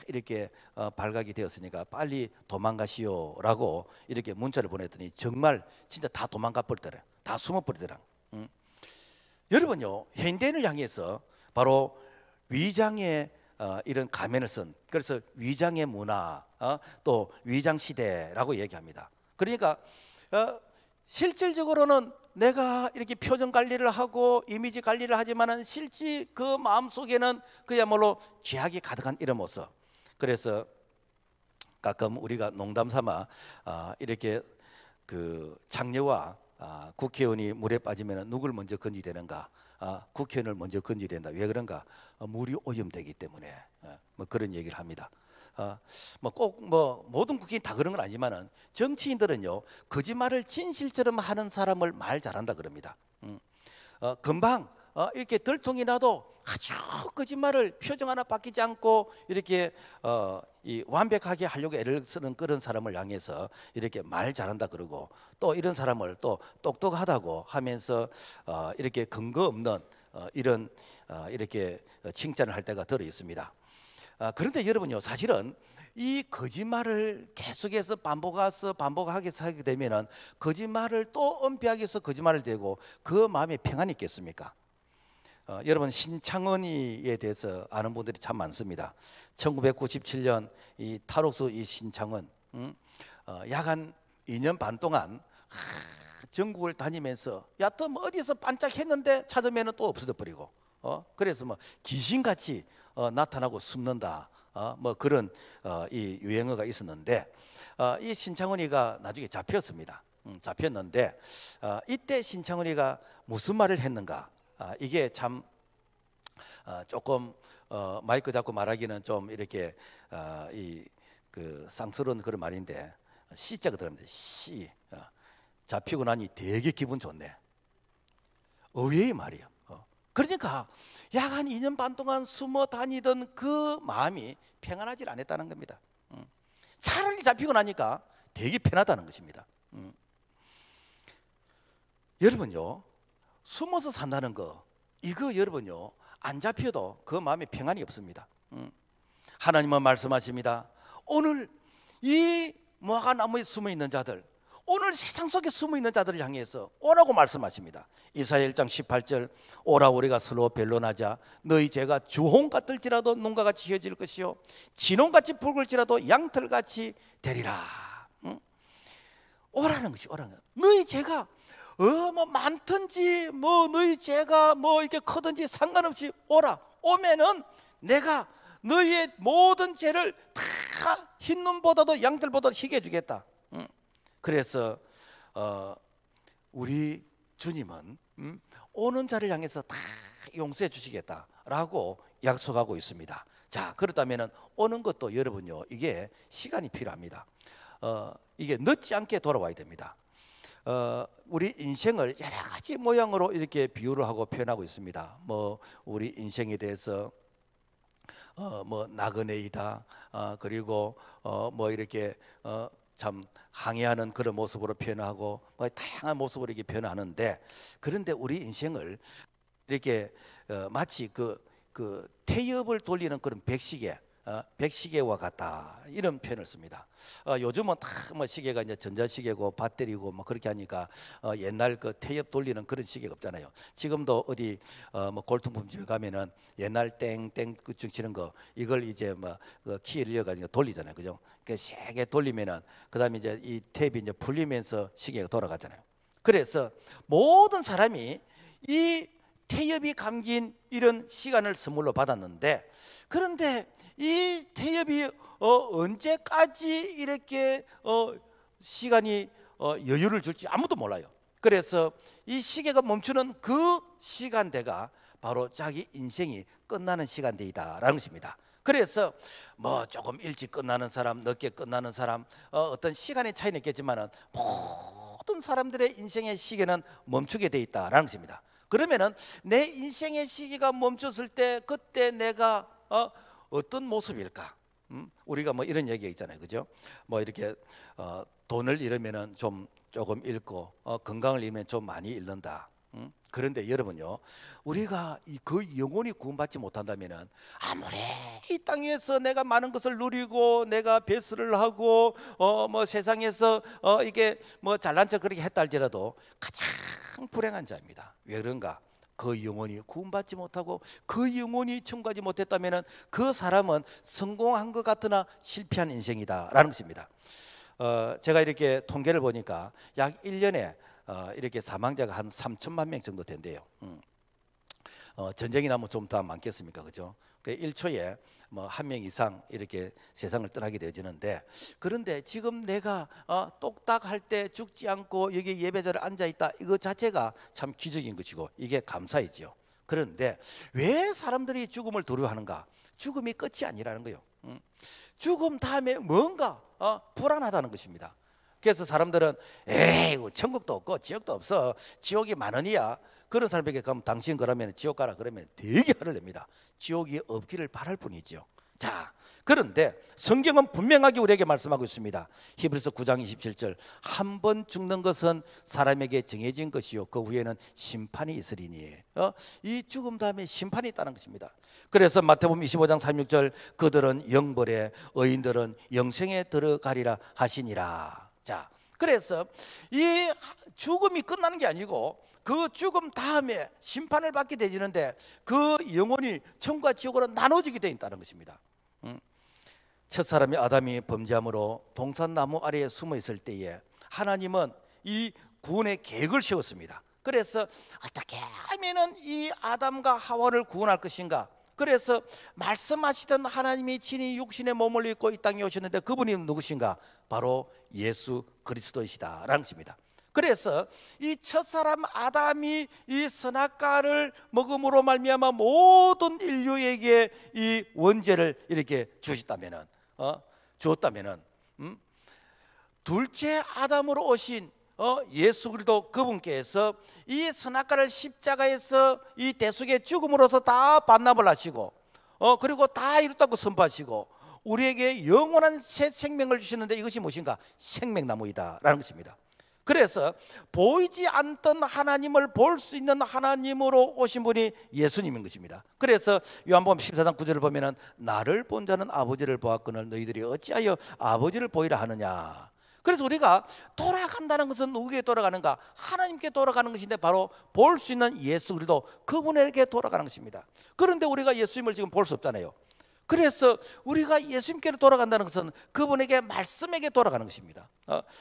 이렇게 발각이 되었으니까 빨리 도망가시오라고 이렇게 문자를 보냈더니 정말 진짜 다 도망가 버리더라. 다 숨어 버리더라. 여러분요 현대인을 향해서 바로 위장의 이런 가면을 쓴 그래서 위장의 문화 또 위장 시대라고 얘기합니다. 그러니까 실질적으로는 내가 이렇게 표정 관리를 하고 이미지 관리를 하지만은 실제 그 마음속에는 그야말로 죄악이 가득한 이런 모습. 그래서 가끔 우리가 농담 삼아 이렇게 그 장녀와 국회의원이 물에 빠지면 누굴 먼저 건져야 되는가? 국회의원을 먼저 건져야 된다. 왜 그런가? 물이 오염되기 때문에 뭐 그런 얘기를 합니다. 뭐 꼭 뭐 모든 국회의원 다 그런 건 아니지만은 정치인들은요 거짓말을 진실처럼 하는 사람을 말 잘한다 그럽니다. 금방 이렇게 들통이 나도 아주 거짓말을 표정 하나 바뀌지 않고 이렇게 이 완벽하게 하려고 애를 쓰는 그런 사람을 향해서 이렇게 말 잘한다 그러고 또 이런 사람을 또 똑똑하다고 하면서 이렇게 근거 없는 이런 이렇게 칭찬을 할 때가 들어 있습니다. 그런데 여러분요 사실은 이 거짓말을 계속해서 반복하게 하게 되면은 거짓말을 또 은폐하기 위해서 거짓말을 대고 그 마음에 평안이 있겠습니까? 여러분 신창원이에 대해서 아는 분들이 참 많습니다. 1997년 이 탈옥수 이 신창원 약 한 2년 반 동안 전국을 다니면서 또 뭐 어디서 반짝했는데 찾으면 또 없어져 버리고 그래서 뭐 귀신같이 나타나고 숨는다 뭐 그런 이 유행어가 있었는데 이 신창원이가 나중에 잡혔습니다. 잡혔는데 이때 신창원이가 무슨 말을 했는가? 이게 참 조금 마이크 잡고 말하기는 좀 이렇게 이 그 쌍스러운 그런 말인데 시자가 들어갑니다. 시 잡히고 나니 되게 기분 좋네. 의외의 말이에요. 그러니까 약 한 2년 반 동안 숨어 다니던 그 마음이 평안하지 않았다는 겁니다. 차라리 잡히고 나니까 되게 편하다는 것입니다. 여러분요 숨어서 산다는 거 이거 여러분요 안 잡혀도 그 마음에 평안이 없습니다. 하나님은 말씀하십니다. 오늘 이 무화과 나무에 숨어 있는 자들 오늘 세상 속에 숨어 있는 자들을 향해서 오라고 말씀하십니다. 이사야 1장 18절 오라 우리가 서로 변론하자 너희 죄가 주홍 같을지라도 눈과 같이 휘어질 것이요 진홍같이 붉을지라도 양털같이 되리라. 오라는 것이 오라는 거야. 너희 죄가 뭐 많든지 뭐 너희 죄가 뭐 이렇게 크든지 상관없이 오라. 오면은 내가 너희의 모든 죄를 다 흰눈보다도 양털보다도 희게 해주겠다. 그래서 우리 주님은 오는 자를 향해서 다 용서해 주시겠다라고 약속하고 있습니다. 자, 그렇다면 오는 것도 여러분요, 이게 시간이 필요합니다. 이게 늦지 않게 돌아와야 됩니다. 우리 인생을 여러 가지 모양으로 이렇게 비유를 하고 표현하고 있습니다. 뭐 우리 인생에 대해서 뭐 나그네이다, 그리고 뭐 이렇게 참 항해하는 그런 모습으로 표현하고 뭐 다양한 모습으로 이렇게 표현하는데, 그런데 우리 인생을 이렇게 마치 그 태엽을 돌리는 그런 백시계와 같다, 이런 표현을 씁니다. 요즘은 다 뭐 시계가 이제 전자시계고 배터리고 뭐 그렇게 하니까 옛날 그 태엽 돌리는 그런 시계가 없잖아요. 지금도 어디 뭐 골동품집에 가면은 옛날 땡땡 쭉 치는 거, 이걸 이제 뭐그 키를 열어가지고 돌리잖아요, 그죠? 그 세게 돌리면은 그다음에 이제 이 탭이 이제 풀리면서 시계가 돌아가잖아요. 그래서 모든 사람이 이 태엽이 감긴 이런 시간을 선물로 받았는데, 그런데 이 태엽이 언제까지 이렇게 시간이 여유를 줄지 아무도 몰라요. 그래서 이 시계가 멈추는 그 시간대가 바로 자기 인생이 끝나는 시간대이다라는 것입니다. 그래서 뭐 조금 일찍 끝나는 사람, 늦게 끝나는 사람, 어떤 시간의 차이는 있겠지만은 모든 사람들의 인생의 시계는 멈추게 돼 있다라는 것입니다. 그러면은 내 인생의 시기가 멈췄을 때 그때 내가 어떤 모습일까? 우리가 뭐 이런 얘기 있잖아요, 그죠? 뭐 이렇게 돈을 잃으면은 조금 잃고 건강을 잃으면 좀 많이 잃는다. 그런데 여러분요, 우리가 그 영원히 구원받지 못한다면은 아무리 이 땅에서 내가 많은 것을 누리고 내가 배설을 하고 뭐 세상에서 이게 뭐 잘난 척 그렇게 했다 할지라도 가장 불행한 자입니다. 왜 그런가? 그 영혼이 구원받지 못하고 그 영혼이 천국하지 못했다면은 그 사람은 성공한 것 같으나 실패한 인생이다라는 것입니다. 제가 이렇게 통계를 보니까 약 1년에 이렇게 사망자가 한 3천만 명 정도 된대요. 전쟁이 나면 좀 더 많겠습니까, 그죠? 그 1초에 뭐 한 명 이상 이렇게 세상을 떠나게 되어지는데, 그런데 지금 내가 똑딱할 때 죽지 않고 여기 예배자리에 앉아 있다, 이거 자체가 참 기적인 것이고 이게 감사이지요. 그런데 왜 사람들이 죽음을 두려워하는가? 죽음이 끝이 아니라는 거예요. 죽음 다음에 뭔가 불안하다는 것입니다. 그래서 사람들은 에이 천국도 없고 지옥도 없어, 지옥이 만 원이야, 그런 사람에게 가면 당신 그러면 지옥 가라 그러면 되게 화를 냅니다. 지옥이 없기를 바랄 뿐이죠. 자, 그런데 성경은 분명하게 우리에게 말씀하고 있습니다. 히브리서 9장 27절, 한 번 죽는 것은 사람에게 정해진 것이요 그 후에는 심판이 있으리니. 이 죽음 다음에 심판이 있다는 것입니다. 그래서 마태복음 25장 36절, 그들은 영벌에 의인들은 영생에 들어가리라 하시니라. 자, 그래서 이 죽음이 끝나는 게 아니고 그 죽음 다음에 심판을 받게 되지는데 그 영혼이 천국과 지옥으로 나눠지게 되어 있다는 것입니다. 첫사람이 아담이 범죄함으로 동산나무 아래에 숨어 있을 때에 하나님은 이 구원의 계획을 세웠습니다. 그래서 어떻게 하면은 이 아담과 하와를 구원할 것인가? 그래서 말씀하시던 하나님이 친히 육신의 몸을 입고 이 땅에 오셨는데 그분이 누구신가? 바로 예수 그리스도이시다라는 것입니다. 그래서 이 첫사람 아담이 이 선악과를 먹음으로 말미암아 모든 인류에게 이 원죄를 이렇게 주었다면은 둘째 아담으로 오신 예수 그리스도 그분께서 이 선악과를 십자가에서 이 대속의 죽음으로서 다 반납을 하시고 그리고 다 이뤘다고 선포하시고 우리에게 영원한 새 생명을 주시는데 이것이 무엇인가? 생명나무이다라는 것입니다. 그래서 보이지 않던 하나님을 볼 수 있는 하나님으로 오신 분이 예수님인 것입니다. 그래서 요한복음 14장 9절을 보면은 나를 본 자는 아버지를 보았거늘 너희들이 어찌하여 아버지를 보이라 하느냐. 그래서 우리가 돌아간다는 것은 누구에게 돌아가는가? 하나님께 돌아가는 것인데 바로 볼 수 있는 예수 그리스도 그분에게 돌아가는 것입니다. 그런데 우리가 예수님을 지금 볼 수 없잖아요. 그래서 우리가 예수님께로 돌아간다는 것은 그분에게 말씀에게 돌아가는 것입니다.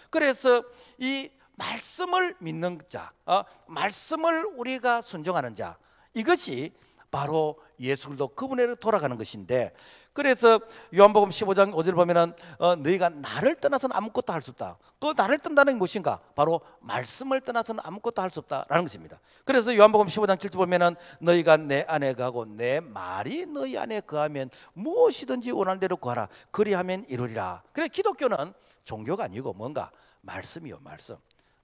그래서 이 말씀을 믿는 자, 말씀을 우리가 순종하는 자, 이것이 바로 예수 그리스도 그분에게 돌아가는 것인데, 그래서 요한복음 15장 5절 보면은 너희가 나를 떠나서는 아무것도 할 수 없다. 그 나를 뜬다는 게 무엇인가? 바로 말씀을 떠나서는 아무것도 할 수 없다라는 것입니다. 그래서 요한복음 15장 7절 보면은 너희가 내 안에 거하고 내 말이 너희 안에 거하면 무엇이든지 원하는 대로 구하라. 그리하면 이루리라. 그래서 기독교는 종교가 아니고 뭔가 말씀이요, 말씀.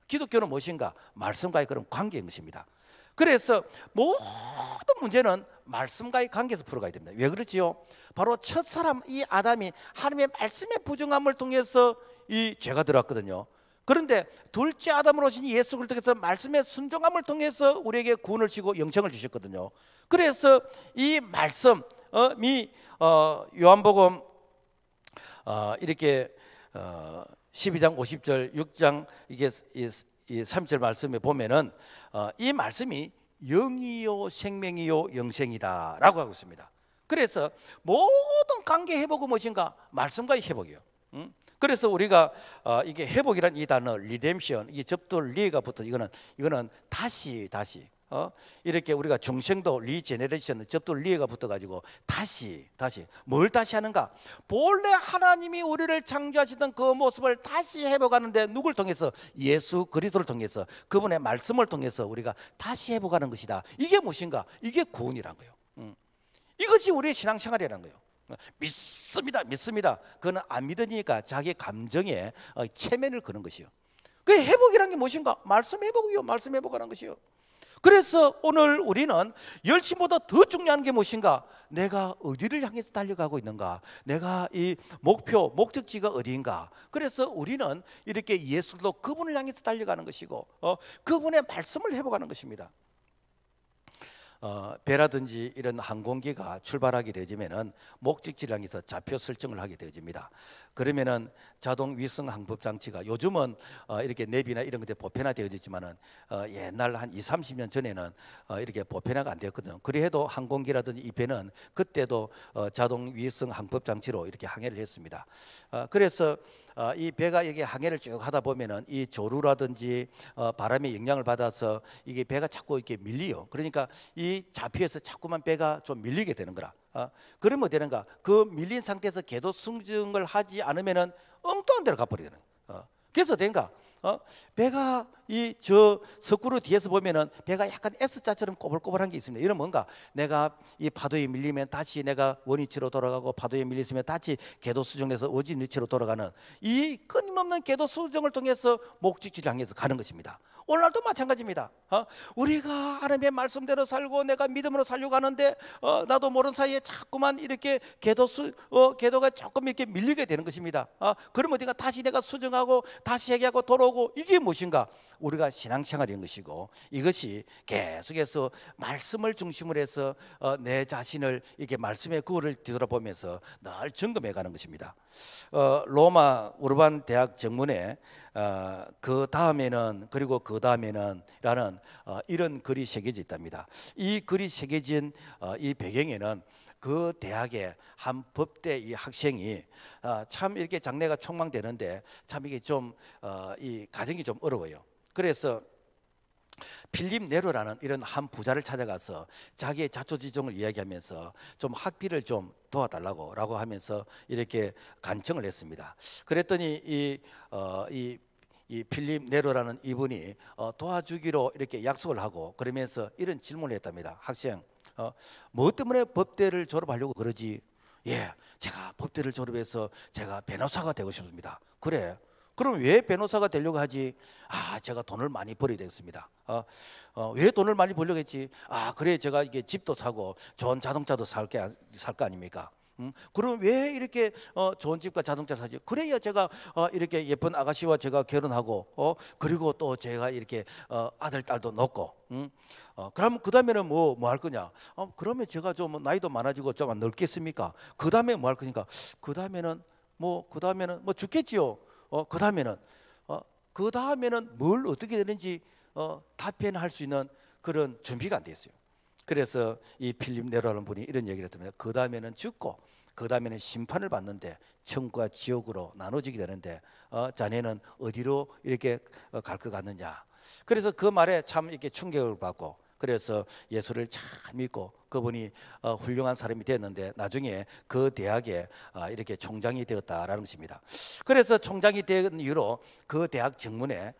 기독교는 무엇인가? 말씀과의 그런 관계인 것입니다. 그래서 모든 문제는 말씀과의 관계에서 풀어가야 됩니다. 왜 그렇지요? 바로 첫사람 이 아담이 하나님의 말씀의 부정함을 통해서 이 죄가 들어왔거든요. 그런데 둘째 아담으로 오신 예수 그리스도께서 말씀의 순종함을 통해서 우리에게 구원을 주시고 영생을 주셨거든요. 그래서 이 말씀이 요한복음 이렇게 12장 50절 6장 이게 이 3절 말씀에 보면은 이 말씀이 영이요 생명이요 영생이다라고 하고 있습니다. 그래서 모든 관계 회복은 무엇인가? 말씀과의 회복이요. 그래서 우리가 이게 회복이란 이 단어 리뎀션, 이 접두 리가 붙어 이거는 다시 이렇게 우리가 중생도 리제네레이션 접두 리가 붙어가지고 다시 뭘 다시 하는가? 본래 하나님이 우리를 창조하시던 그 모습을 다시 회복하는데 누굴 통해서? 예수 그리스도를 통해서, 그분의 말씀을 통해서 우리가 다시 회복하는 것이다. 이게 무엇인가? 이게 구원이란 거예요. 이것이 우리의 신앙생활이라는 거예요. 믿습니다. 그거는 안 믿으니까 자기 감정에 체면을 거는 것이요. 그 회복이란 게 무엇인가? 말씀 회복이요. 말씀 회복하는 것이요. 그래서 오늘 우리는 열심보다 더 중요한 게 무엇인가? 내가 어디를 향해서 달려가고 있는가? 내가 이 목적지가 어디인가? 그래서 우리는 이렇게 예수로 그분을 향해서 달려가는 것이고 그분의 말씀을 회복하는 것입니다. 배라든지 이런 항공기가 출발하게 되지면은 목적지를 향해서 좌표 설정을 하게 되어집니다. 그러면은 자동 위성 항법 장치가 요즘은 이렇게 내비나 이런 것들이 보편화되어졌지만은 옛날 한 20-30년 전에는 이렇게 보편화가 안 되었거든요. 그래도 항공기라든지 이 배는 그때도 자동 위성 항법 장치로 이렇게 항해를 했습니다. 그래서 이 배가 이게 항해를 쭉 하다 보면은 이 조류라든지 바람의 영향을 받아서 이게 배가 자꾸 이렇게 밀리요. 그러니까 이 좌표에서 자꾸만 배가 좀 밀리게 되는 거라. 그러면 되는가? 그 밀린 상태에서 궤도 승증을 하지 않으면은 엉뚱한 데로 가버리는 거예요. 그래서 된가? 배가 이 저 석구루 뒤에서 보면은 배가 약간 S자처럼 꼬불꼬불한 게 있습니다. 이런 뭔가 내가 이 파도에 밀리면 다시 내가 원위치로 돌아가고 파도에 밀리면 다시 궤도 수정해서 원진 위치로 돌아가는 이 끊임없는 궤도 수정을 통해서 목적지를 향해서 가는 것입니다. 오늘날도 마찬가지입니다. 우리가 하나님의 말씀대로 살고 내가 믿음으로 살려고 하는데 나도 모르는 사이에 자꾸만 이렇게 궤도가 조금 이렇게 밀리게 되는 것입니다. 그러면 어디가 다시 내가 수정하고 다시 얘기하고 돌아오고, 이게 무엇인가? 우리가 신앙생활인 것이고, 이것이 계속해서 말씀을 중심으로 해서 내 자신을 이렇게 말씀의 그거를 뒤돌아보면서 늘 점검해 가는 것입니다. 로마 우르반 대학 정문에 그 다음에는 그리고 그 다음에는 라는 이런 글이 새겨져 있답니다. 이 글이 새겨진 이 배경에는 그 대학의 한 법대 이 학생이 참 이렇게 장래가 촉망되는데 참 이게 좀 이 가정이 좀 어려워요. 그래서 필립 네로라는 이런 한 부자를 찾아가서 자기의 자초지종을 이야기하면서 좀 학비를 좀 도와달라고 하면서 이렇게 간청을 했습니다. 그랬더니 이 필립 네로라는 이분이 도와주기로 이렇게 약속을 하고, 그러면서 이런 질문을 했답니다. 학생, 뭐 때문에 법대를 졸업하려고 그러지? 예, 제가 법대를 졸업해서 제가 변호사가 되고 싶습니다. 그래? 그럼 왜 변호사가 되려고 하지? 제가 돈을 많이 벌어야 되겠습니다. 왜 돈을 많이 벌려고 했지? 그래, 제가 이게 집도 사고 좋은 자동차도 살 거 아닙니까? 그럼 왜 이렇게 좋은 집과 자동차 사지? 그래야 제가 이렇게 예쁜 아가씨와 제가 결혼하고 그리고 또 제가 이렇게 아들 딸도 넣고 그럼 그 다음에는 뭐 할 거냐? 그러면 제가 좀 나이도 많아지고 좀 안 늙겠습니까? 그 다음에 뭐 할 거니까? 그 다음에는 뭐 죽겠지요. 그 다음에는 뭘 어떻게 되는지 답변할 수 있는 그런 준비가 안 됐어요. 그래서 이 필립 네로라는 분이 이런 얘기를 했답니다. 그 다음에는 죽고 그 다음에는 심판을 받는데 천국과 지옥으로 나눠지게 되는데 자네는 어디로 이렇게 갈 것 같느냐? 그래서 그 말에 참 이렇게 충격을 받고, 그래서 예수를 잘 믿고 그분이 훌륭한 사람이 됐는데 나중에 그 대학에 이렇게 총장이 되었다라는 것입니다. 그래서 총장이 된 이후로 그 대학 정문에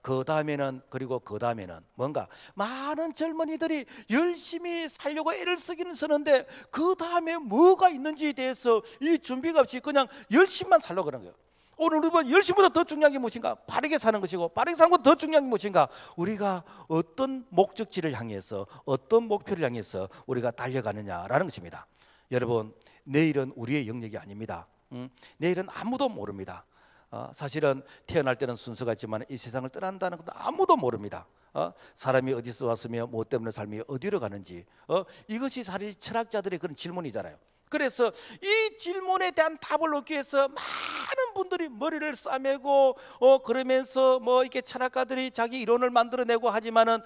그 다음에는 그리고 그 다음에는 뭔가 많은 젊은이들이 열심히 살려고 애를 쓰기는 쓰는데 그 다음에 뭐가 있는지에 대해서 이 준비가 없이 그냥 열심히만 살려고 그러는 거예요. 오늘 우리는 열심보다 더 중요한 게 무엇인가? 바르게 사는 것이고 바르게 사는 것보다 더 중요한 게 무엇인가? 우리가 어떤 목적지를 향해서 어떤 목표를 향해서 우리가 달려가느냐라는 것입니다. 여러분, 내일은 우리의 영역이 아닙니다. 내일은 아무도 모릅니다. 사실은 태어날 때는 순서가 있지만 이 세상을 떠난다는 것도 아무도 모릅니다. 사람이 어디서 왔으며 무엇 때문에 삶이 어디로 가는지 이것이 사실 철학자들의 그런 질문이잖아요. 그래서 이 질문에 대한 답을 얻기 위해서 많은 분들이 머리를 싸매고 그러면서 뭐 이렇게 철학가들이 자기 이론을 만들어내고 하지만은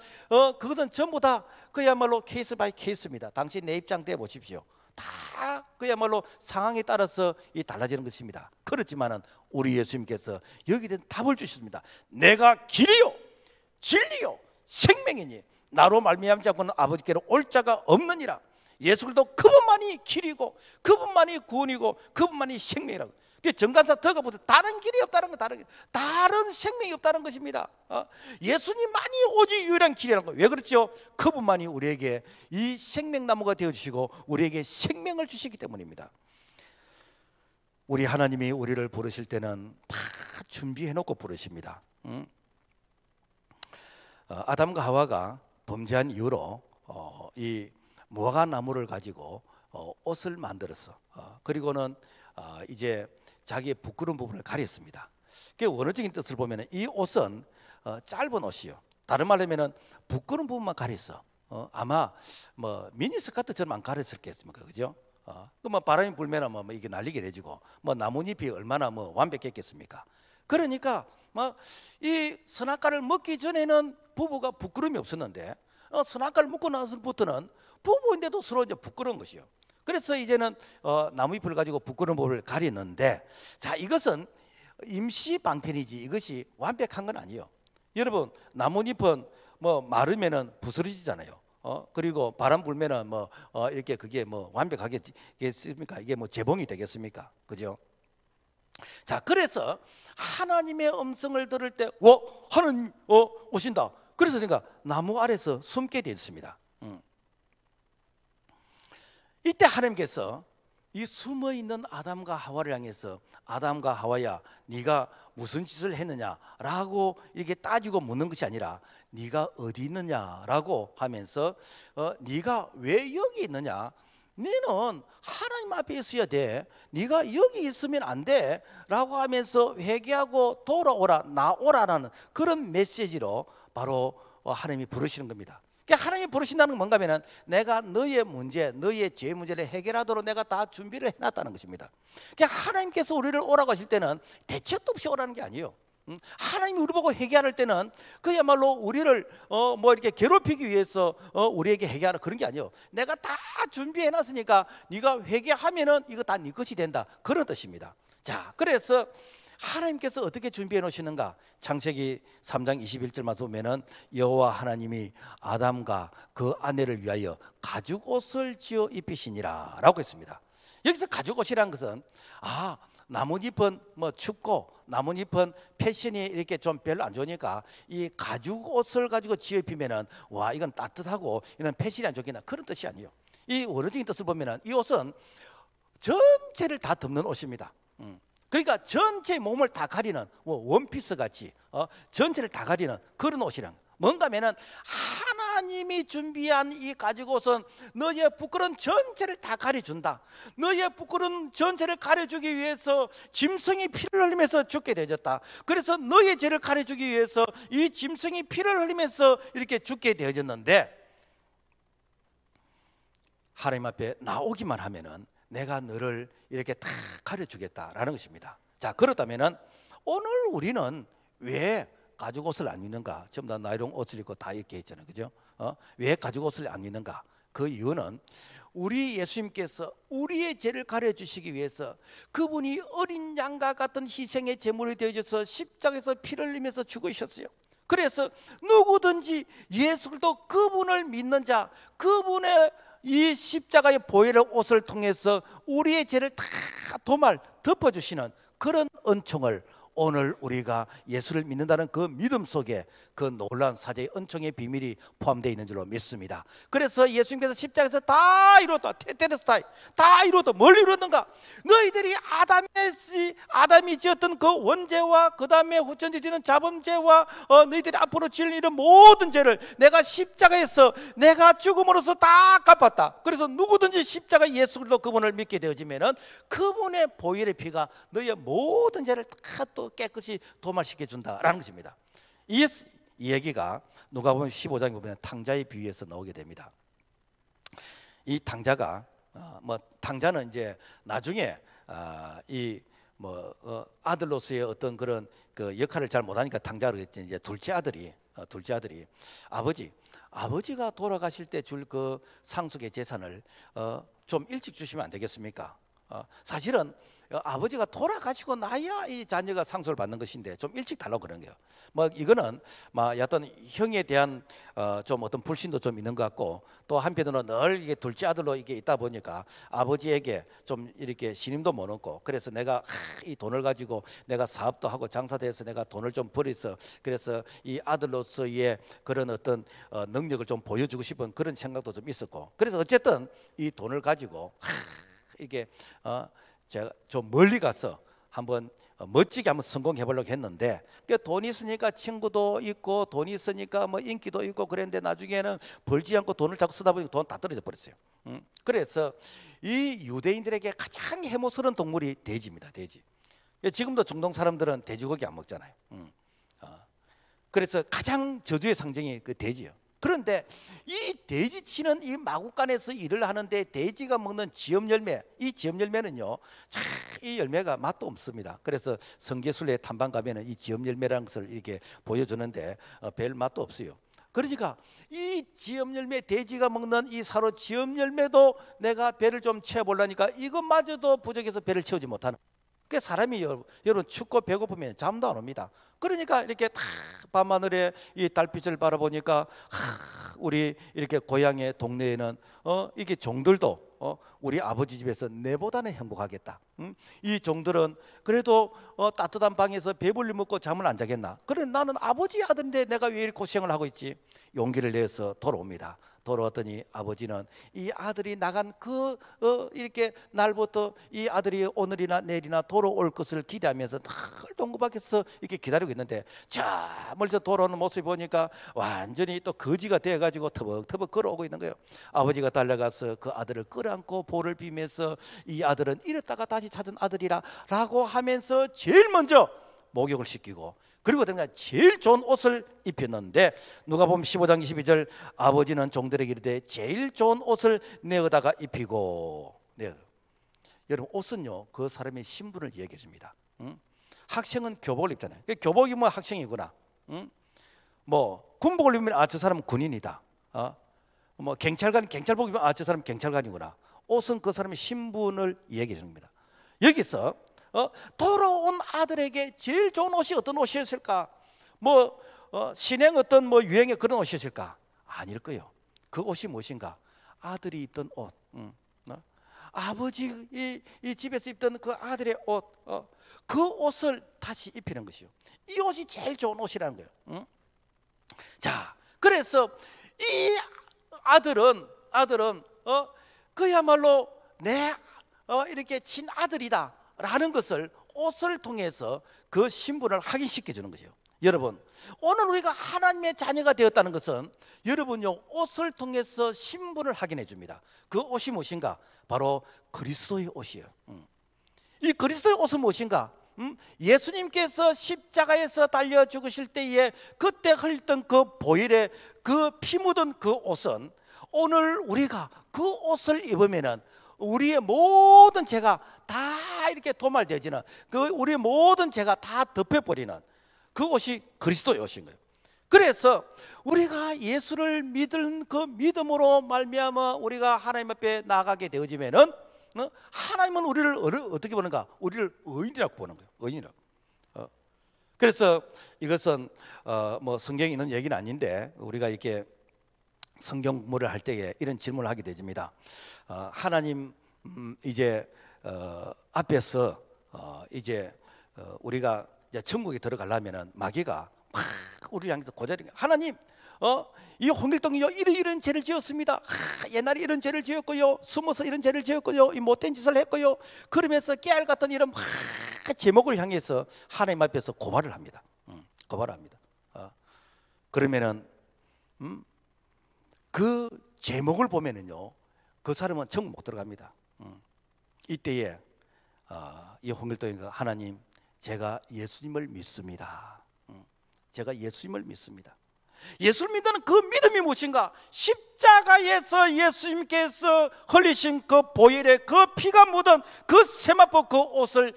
그것은 전부 다 그야말로 케이스 바이 케이스입니다. 당신 내 입장 대 보십시오. 다 그야말로 상황에 따라서 달라지는 것입니다. 그렇지만은 우리 예수님께서 여기에 대한 답을 주셨습니다. 내가 길이요 진리요 생명이니 나로 말미암지 않고는 아버지께로 올 자가 없느니라. 예수 그리스도 그분만이 길이고 그분만이 구원이고 그분만이 생명이라고. 정간사 더가 보세요. 다른 길이 없다는 거, 다른 생명이 없다는 것입니다. 예수님만이 오직 유일한 길이라는 거. 왜 그렇죠? 그분만이 우리에게 이 생명나무가 되어주시고 우리에게 생명을 주시기 때문입니다. 우리 하나님이 우리를 부르실 때는 다 준비해놓고 부르십니다. 아담과 하와가 범죄한 이후로 이 무화과 나무를 가지고 옷을 만들었어. 그리고는 이제 자기의 부끄러운 부분을 가렸습니다. 그 원어적인 뜻을 보면 이 옷은 짧은 옷이요. 다른 말로 하면 부끄러운 부분만 가렸어. 아마 뭐 미니스커트처럼 안 가렸을겠습니까, 그죠? 뭐 바람이 불면 뭐 이게 날리게 되지고 뭐 나뭇잎이 얼마나 뭐 완벽했겠습니까? 그러니까 뭐 이 선악과를 먹기 전에는 부부가 부끄러움이 없었는데 선악과를 먹고 나서부터는 부부인데도 서로 이제 부끄러운 것이요. 그래서 이제는 나무잎을 가지고 부끄러운 부분을 가리는데, 자, 이것은 임시 방편이지 이것이 완벽한 건 아니에요. 여러분, 나뭇잎은 뭐 마르면은 부스러지잖아요. 그리고 바람 불면은 뭐 이렇게 그게 뭐 완벽하겠습니까? 이게 뭐 재봉이 되겠습니까? 그죠? 자, 그래서 하나님의 음성을 들을 때, 하나님 오신다. 그래서 그러니까 나무 아래서 숨게 되어 있습니다. 이때 하나님께서 이 숨어 있는 아담과 하와를 향해서 아담과 하와야, 네가 무슨 짓을 했느냐라고 이렇게 따지고 묻는 것이 아니라 네가 어디 있느냐라고 하면서 네가 왜 여기 있느냐? 너는 하나님 앞에 있어야 돼. 네가 여기 있으면 안 돼 라고 하면서 회개하고 돌아오라, 나오라라는 그런 메시지로 바로 하나님이 부르시는 겁니다. 하나님이 부르신다는 건 뭔가 하면 내가 너의 문제, 너의 죄 문제를 해결하도록 내가 다 준비를 해놨다는 것입니다. 하나님께서 우리를 오라고 하실 때는 대책도 없이 오라는 게 아니에요. 하나님이 우리 보고 회개할 때는 그야말로 우리를 뭐 이렇게 괴롭히기 위해서 우리에게 회개하라 그런 게 아니에요. 내가 다 준비해놨으니까 네가 회개하면은 이거 다 네 것이 된다, 그런 뜻입니다. 자, 그래서 하나님께서 어떻게 준비해 놓으시는가? 창세기 3장 21절 말씀 보면은 여호와 하나님이 아담과 그 아내를 위하여 가죽옷을 지어 입히시니라 라고 했습니다. 여기서 가죽옷이라는 것은 나뭇잎은 뭐 춥고 나뭇잎은 패션이 이렇게 좀 별로 안 좋으니까 이 가죽옷을 가지고 지어 입히면은 와, 이건 따뜻하고 이건 패션이 안 좋겠나, 그런 뜻이 아니에요. 이 원어적인 뜻을 보면은 이 옷은 전체를 다 덮는 옷입니다. 그러니까 전체 몸을 다 가리는 원피스 같이 전체를 다 가리는 그런 옷이란, 뭔가 하면은 하나님이 준비한 이 가죽옷은 너의 부끄러운 전체를 다 가려준다. 너의 부끄러운 전체를 가려주기 위해서 짐승이 피를 흘리면서 죽게 되어졌다. 그래서 너의 죄를 가려주기 위해서 이 짐승이 피를 흘리면서 이렇게 죽게 되어졌는데, 하나님 앞에 나오기만 하면은 내가 너를 이렇게 다 가려주겠다라는 것입니다. 자, 그렇다면은 오늘 우리는 왜 가죽옷을 안 입는가? 전부 다 나이롱 옷을 입고 다 이렇게 있잖아요, 그죠? 왜 가죽옷을 안 입는가? 그 이유는 우리 예수님께서 우리의 죄를 가려주시기 위해서 그분이 어린 양과 같은 희생의 제물이 되어져서 십자가에서 피를 흘리면서 죽으셨어요. 그래서 누구든지 예수 그리스도 그분을 믿는 자, 그분의 이 십자가의 보혈의 옷을 통해서 우리의 죄를 다 도말 덮어주시는 그런 은총을 오늘 우리가 예수를 믿는다는 그 믿음 속에 그 놀라운 사제의 은총의 비밀이 포함되어 있는 줄로 믿습니다. 그래서 예수님께서 십자가에서 다 이뤘다, 테테레스타이 다 이뤘다. 뭘 이뤘는가? 너희들이 아담이 지었던 그 원죄와 그 다음에 후천지 지는 자범죄와 너희들이 앞으로 지을 이런 모든 죄를 내가 십자가에서 내가 죽음으로써 다 갚았다. 그래서 누구든지 십자가 예수 그리스도 그분을 믿게 되어지면은 그분의 보혈의 피가 너희의 모든 죄를 다 또 깨끗이 도말시켜 준다라는 것입니다. 이 얘기가 누가복음 15장에 보면 탕자의 비유에서 나오게 됩니다. 이 탕자가 탕자는 이제 나중에 아들로서의 어떤 그런 그 역할을 잘 못하니까 탕자로 했지. 이제 둘째 아들이 아버지가 돌아가실 때 줄 그 상속의 재산을 좀 일찍 주시면 안 되겠습니까? 사실은 아버지가 돌아가시고 나야 이 자녀가 상속을 받는 것인데 좀 일찍 달라고 그런 거예요. 이거는 어떤 형에 대한 좀 어떤 불신도 좀 있는 것 같고, 또 한편으로는 늘 이게 둘째 아들로 이게 있다 보니까 아버지에게 좀 이렇게 신임도 못 얻고, 그래서 내가 이 돈을 가지고 내가 사업도 하고 장사도 해서 내가 돈을 좀 벌여서 그래서 이 아들로서의 그런 어떤 능력을 좀 보여주고 싶은 그런 생각도 좀 있었고, 그래서 어쨌든 이 돈을 가지고 이게 제가 좀 멀리 가서 한번 멋지게 한번 성공해 보려고 했는데, 돈이 있으니까 친구도 있고 돈이 있으니까 인기도 있고 그랬는데 나중에는 벌지 않고 돈을 자꾸 쓰다 보니까 돈 다 떨어져 버렸어요. 그래서 이 유대인들에게 가장 해모스러운 동물이 돼지입니다. 돼지. 지금도 중동 사람들은 돼지고기 안 먹잖아요. 그래서 가장 저주의 상징이 그 돼지예요. 그런데 이 돼지치는 이 마구간에서 일을 하는데 돼지가 먹는 지엽 열매, 이 지엽 열매는요, 이 열매가 맛도 없습니다. 그래서 성게순례 탐방 가면은 이 지엽 열매라는 것을 이렇게 보여주는데 별 맛도 없어요. 그러니까 이 지엽 열매, 돼지가 먹는 이 사로 지엽 열매도 내가 배를 좀 채워보려니까 이것마저도 부족해서 배를 채우지 못하는. 그 사람이 여러분 춥고 배고프면 잠도 안 옵니다. 그러니까 이렇게 다 밤하늘에 이 달빛을 바라보니까 우리 이렇게 고향의 동네에는 이게 종들도 우리 아버지 집에서 내보다는 행복하겠다. 이 종들은 그래도 따뜻한 방에서 배불리 먹고 잠을 안 자겠나. 그래 나는 아버지 아들인데 내가 왜 이렇게 고생을 하고 있지. 용기를 내서 돌아옵니다. 돌아왔더니 아버지는 이 아들이 나간 이렇게 날부터 이 아들이 오늘이나 내일이나 돌아올 것을 기대하면서 늘 동구 밖에서 이렇게 기다리고 있는데, 자 멀리서 돌아오는 모습을 보니까 완전히 또 거지가 되어가지고 터벅터벅 걸어오고 있는 거예요. 아버지가 달려가서 그 아들을 끌어안고 볼을 비면서 이 아들은 이랬다가 다시 찾은 아들이라 라고 하면서 제일 먼저 목욕을 시키고, 그리고 제일 좋은 옷을 입혔는데, 누가복음 15장 22절 아버지는 종들에게 이르되 제일 좋은 옷을 내어다가 입히고. 여러분 옷은요 그 사람의 신분을 얘기해 줍니다. 학생은 교복을 입잖아요. 교복 입으면 학생이구나. 군복을 입으면 저 사람은 군인이다. 경찰관 경찰복 입으면 저 사람은 경찰관이구나. 옷은 그 사람의 신분을 얘기해 줍니다. 여기서 돌아온 아들에게 제일 좋은 옷이 어떤 옷이었을까? 신행 어떤 유행의 그런 옷이었을까? 아닐 거예요. 그 옷이 무엇인가? 아들이 입던 옷, 아버지 이 집에서 입던 그 아들의 옷, 그 옷을 다시 입히는 것이요. 이 옷이 제일 좋은 옷이라는 거예요. 자, 그래서 이 아들은 그야말로 내 이렇게 친아들이다 라는 것을 옷을 통해서 그 신분을 확인시켜 주는 거죠. 여러분, 오늘 우리가 하나님의 자녀가 되었다는 것은 여러분요 옷을 통해서 신분을 확인해 줍니다. 그 옷이 무엇인가? 바로 그리스도의 옷이에요. 이 그리스도의 옷은 무엇인가? 예수님께서 십자가에서 달려 죽으실 때에 그때 흘렸던 그 보혈의 그 피 묻은 그 옷은 오늘 우리가 그 옷을 입으면은 우리의 모든 죄가 다 이렇게 도말되어지는, 우리의 모든 죄가 다 덮여버리는 그 옷이 그리스도의 옷인 거예요. 그래서 우리가 예수를 믿은 그 믿음으로 말미암아 우리가 하나님 앞에 나가게 되어지면은 하나님은 우리를 어떻게 보는가? 우리를 의인이라고 보는 거예요. 의인이라고. 그래서 이것은 뭐 성경에 있는 얘기는 아닌데 우리가 이렇게 성경 공부를 할 때에 이런 질문을 하게 되집니다. 하나님 이제 앞에서 이제 우리가 이제 천국에 들어가려면은 마귀가 막 우리를 향해서 고자리가 하나님 이 홍길동이요 이런 죄를 지었습니다. 옛날에 이런 죄를 지었고요, 숨어서 이런 죄를 지었고요, 이 못된 짓을 했고요, 그러면서 깨알 같은 이런 제목을 향해서 하나님 앞에서 고발을 합니다. 고발을 합니다. 그러면은 그 제목을 보면은요 그 사람은 천국 못 들어갑니다. 이때에 이 홍길동이가 하나님 제가 예수님을 믿습니다. 제가 예수님을 믿습니다. 예수를 믿는 그 믿음이 무엇인가? 십자가에서 예수님께서 흘리신 그 보혈의 그 피가 묻은 그 세마포 그 옷을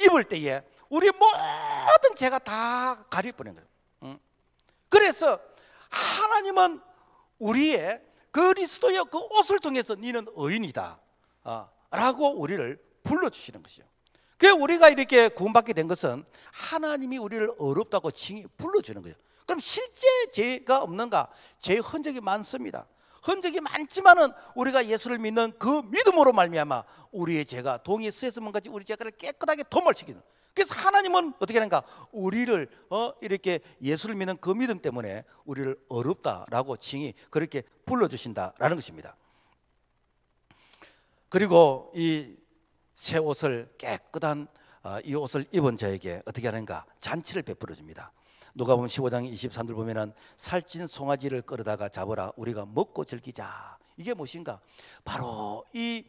입을 때에 우리 모든 죄가 다 가려버린 거예요. 그래서 하나님은 우리의 그리스도의 그 옷을 통해서 너는 의인이다 라고 우리를 불러주시는 것이요. 그 우리가 이렇게 구원받게 된 것은 하나님이 우리를 어렵다고 칭해 불러주는 거예요. 그럼 실제 죄가 없는가? 죄의 흔적이 많습니다. 흔적이 많지만은 우리가 예수를 믿는 그 믿음으로 말미암아 우리의 죄가 동이 쓰여서만 같이 우리 죄를 깨끗하게 도말시키는. 그래서 하나님은 어떻게 하는가? 우리를 이렇게 예수를 믿는 그 믿음 때문에 우리를 어렵다라고 칭히 그렇게 불러주신다라는 것입니다. 그리고 이 새 옷을 깨끗한 이 옷을 입은 자에게 어떻게 하는가? 잔치를 베풀어 줍니다. 누가복음 15장 23절 보면은 살찐 송아지를 끌어다가 잡으라 우리가 먹고 즐기자. 이게 무엇인가? 바로 이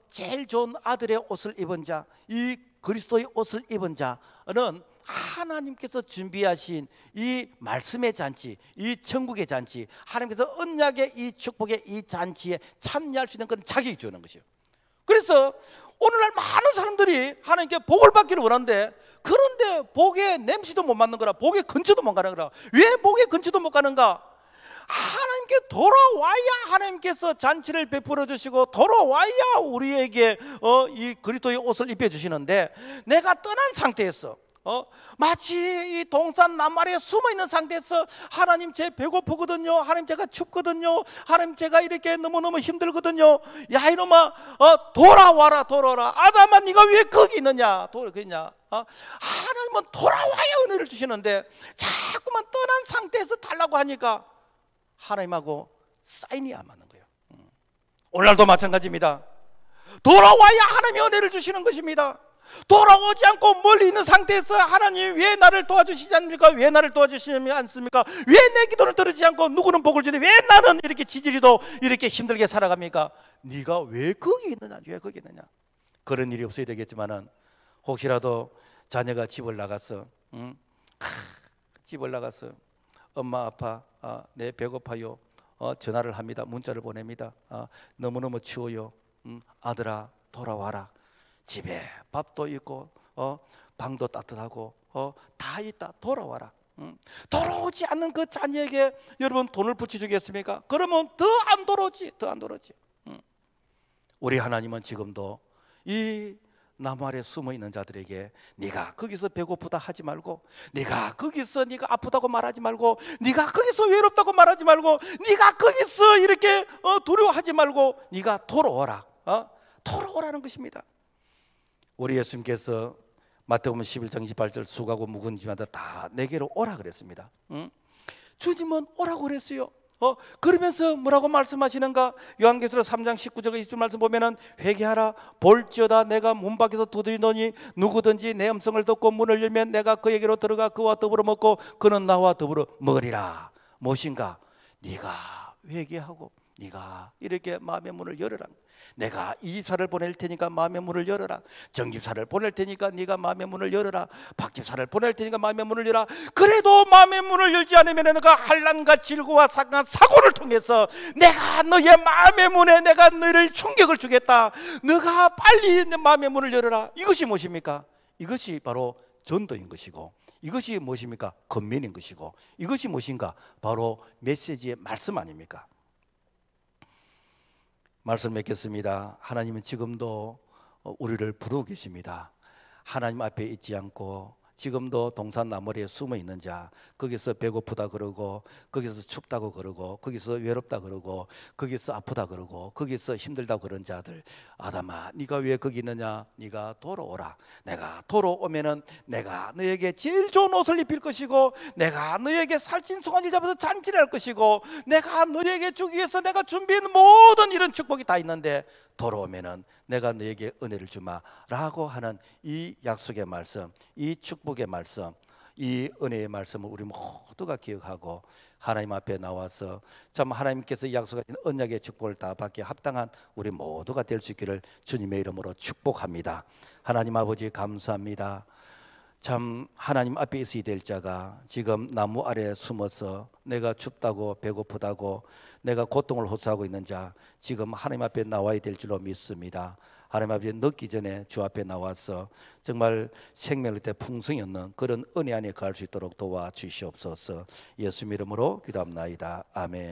제일 좋은 아들의 옷을 입은 자, 이 그리스도의 옷을 입은 자는 하나님께서 준비하신 이 말씀의 잔치, 이 천국의 잔치, 하나님께서 언약의 이 축복의 이 잔치에 참여할 수 있는 그런 자격이 주는 것이요. 그래서 오늘날 많은 사람들이 하나님께 복을 받기를 원하는데, 그런데 복의 냄새도 못 맡는 거라, 복의 근처도 못 가는 거라. 왜 복의 근처도 못 가는가? 하나님께 돌아와야 하나님께서 잔치를 베풀어 주시고 돌아와야 우리에게 이 그리스도의 옷을 입혀 주시는데, 내가 떠난 상태에서 마치 이 동산 나무아래에 숨어있는 상태에서 하나님 제 배고프거든요, 하나님 제가 춥거든요, 하나님 제가 이렇게 너무너무 힘들거든요, 야 이놈아 돌아와라 돌아와라, 아담아 네가 왜 거기 있느냐, 하나님은 돌아와야 은혜를 주시는데 자꾸만 떠난 상태에서 달라고 하니까 하나님하고 사인이 안 맞는 거예요. 오늘날도 마찬가지입니다. 돌아와야 하나님이 은혜를 주시는 것입니다. 돌아오지 않고 멀리 있는 상태에서 하나님 왜 나를 도와주시지 않습니까? 왜 나를 도와주시지 않습니까? 왜 내 기도를 들으지 않고 누구는 복을 주는데 왜 나는 이렇게 지지리도 이렇게 힘들게 살아갑니까? 네가 왜 거기 있느냐, 왜 거기 있느냐. 그런 일이 없어야 되겠지만은 혹시라도 자녀가 집을 나가서 집을 나가서 엄마 아빠 내 배고파요, 전화를 합니다. 문자를 보냅니다. 너무너무 추워요, 아들아 돌아와라, 집에 밥도 있고 방도 따뜻하고 다 있다, 돌아와라. 돌아오지 않는 그 자녀에게 여러분 돈을 붙여주겠습니까? 그러면 더 안 돌아오지, 더 안 돌아오지. 우리 하나님은 지금도 이 나무 아래 숨어있는 자들에게 네가 거기서 배고프다 하지 말고, 네가 거기서 네가 아프다고 말하지 말고, 네가 거기서 외롭다고 말하지 말고, 네가 거기서 이렇게 두려워하지 말고 네가 돌아오라, 돌아오라는 것입니다. 우리 예수님께서 마태복음 11장 28절 수고하고 무거운 짐자들 다 내게로 오라 그랬습니다. 주님은 오라고 그랬어요. 그러면서 뭐라고 말씀하시는가? 요한계시록 3장 19절 20절 말씀 보면은 회개하라, 볼지어다 내가 문 밖에서 두드리노니 누구든지 내 음성을 듣고 문을 열면 내가 그에게로 들어가 그와 더불어 먹고 그는 나와 더불어 먹으리라. 무엇인가? 네가 회개하고 네가 이렇게 마음의 문을 열어라. 내가 이 집사를 보낼 테니까 마음의 문을 열어라. 정집사를 보낼 테니까 네가 마음의 문을 열어라. 박집사를 보낼 테니까 마음의 문을 열어라. 그래도 마음의 문을 열지 않으면 내가 환난과 질고와 사고를 통해서 내가 너의 마음의 문에 내가 너를 충격을 주겠다. 너가 빨리 내 마음의 문을 열어라. 이것이 무엇입니까? 이것이 바로 전도인 것이고, 이것이 무엇입니까? 권면인 것이고, 이것이 무엇인가? 바로 메시지의 말씀 아닙니까? 말씀 맺겠습니다. 하나님은 지금도 우리를 부르고 계십니다. 하나님 앞에 있지 않고 지금도 동산 나무리에 숨어 있는 자, 거기서 배고프다 그러고, 거기서 춥다고 그러고, 거기서 외롭다 그러고, 거기서 아프다 그러고, 거기서 힘들다 그런 자들, 아담아, 네가 왜 거기 있느냐? 네가 돌아오라. 내가 돌아오면은 내가 너에게 제일 좋은 옷을 입힐 것이고, 내가 너에게 살찐 송아지를 잡아서 잔치를 할 것이고, 내가 너에게 주기 위해서 내가 준비한 모든 이런 축복이 다 있는데, 돌아오면은 내가 너에게 은혜를 주마라고 하는 이 약속의 말씀, 이 축복의 말씀, 이 은혜의 말씀을 우리 모두가 기억하고 하나님 앞에 나와서 참 하나님께서 약속하신 언약의 축복을 다 받기에 합당한 우리 모두가 될 수 있기를 주님의 이름으로 축복합니다. 하나님 아버지 감사합니다. 참 하나님 앞에 있어야 될 자가 지금 나무 아래에 숨어서 내가 춥다고 배고프다고 내가 고통을 호소하고 있는 자, 지금 하나님 앞에 나와야 될 줄로 믿습니다. 하나님 앞에 늦기 전에 주 앞에 나와서 정말 생명을 때 풍성이 없는 그런 은혜 안에 갈 수 있도록 도와주시옵소서. 예수 이름으로 기도합나이다. 아멘.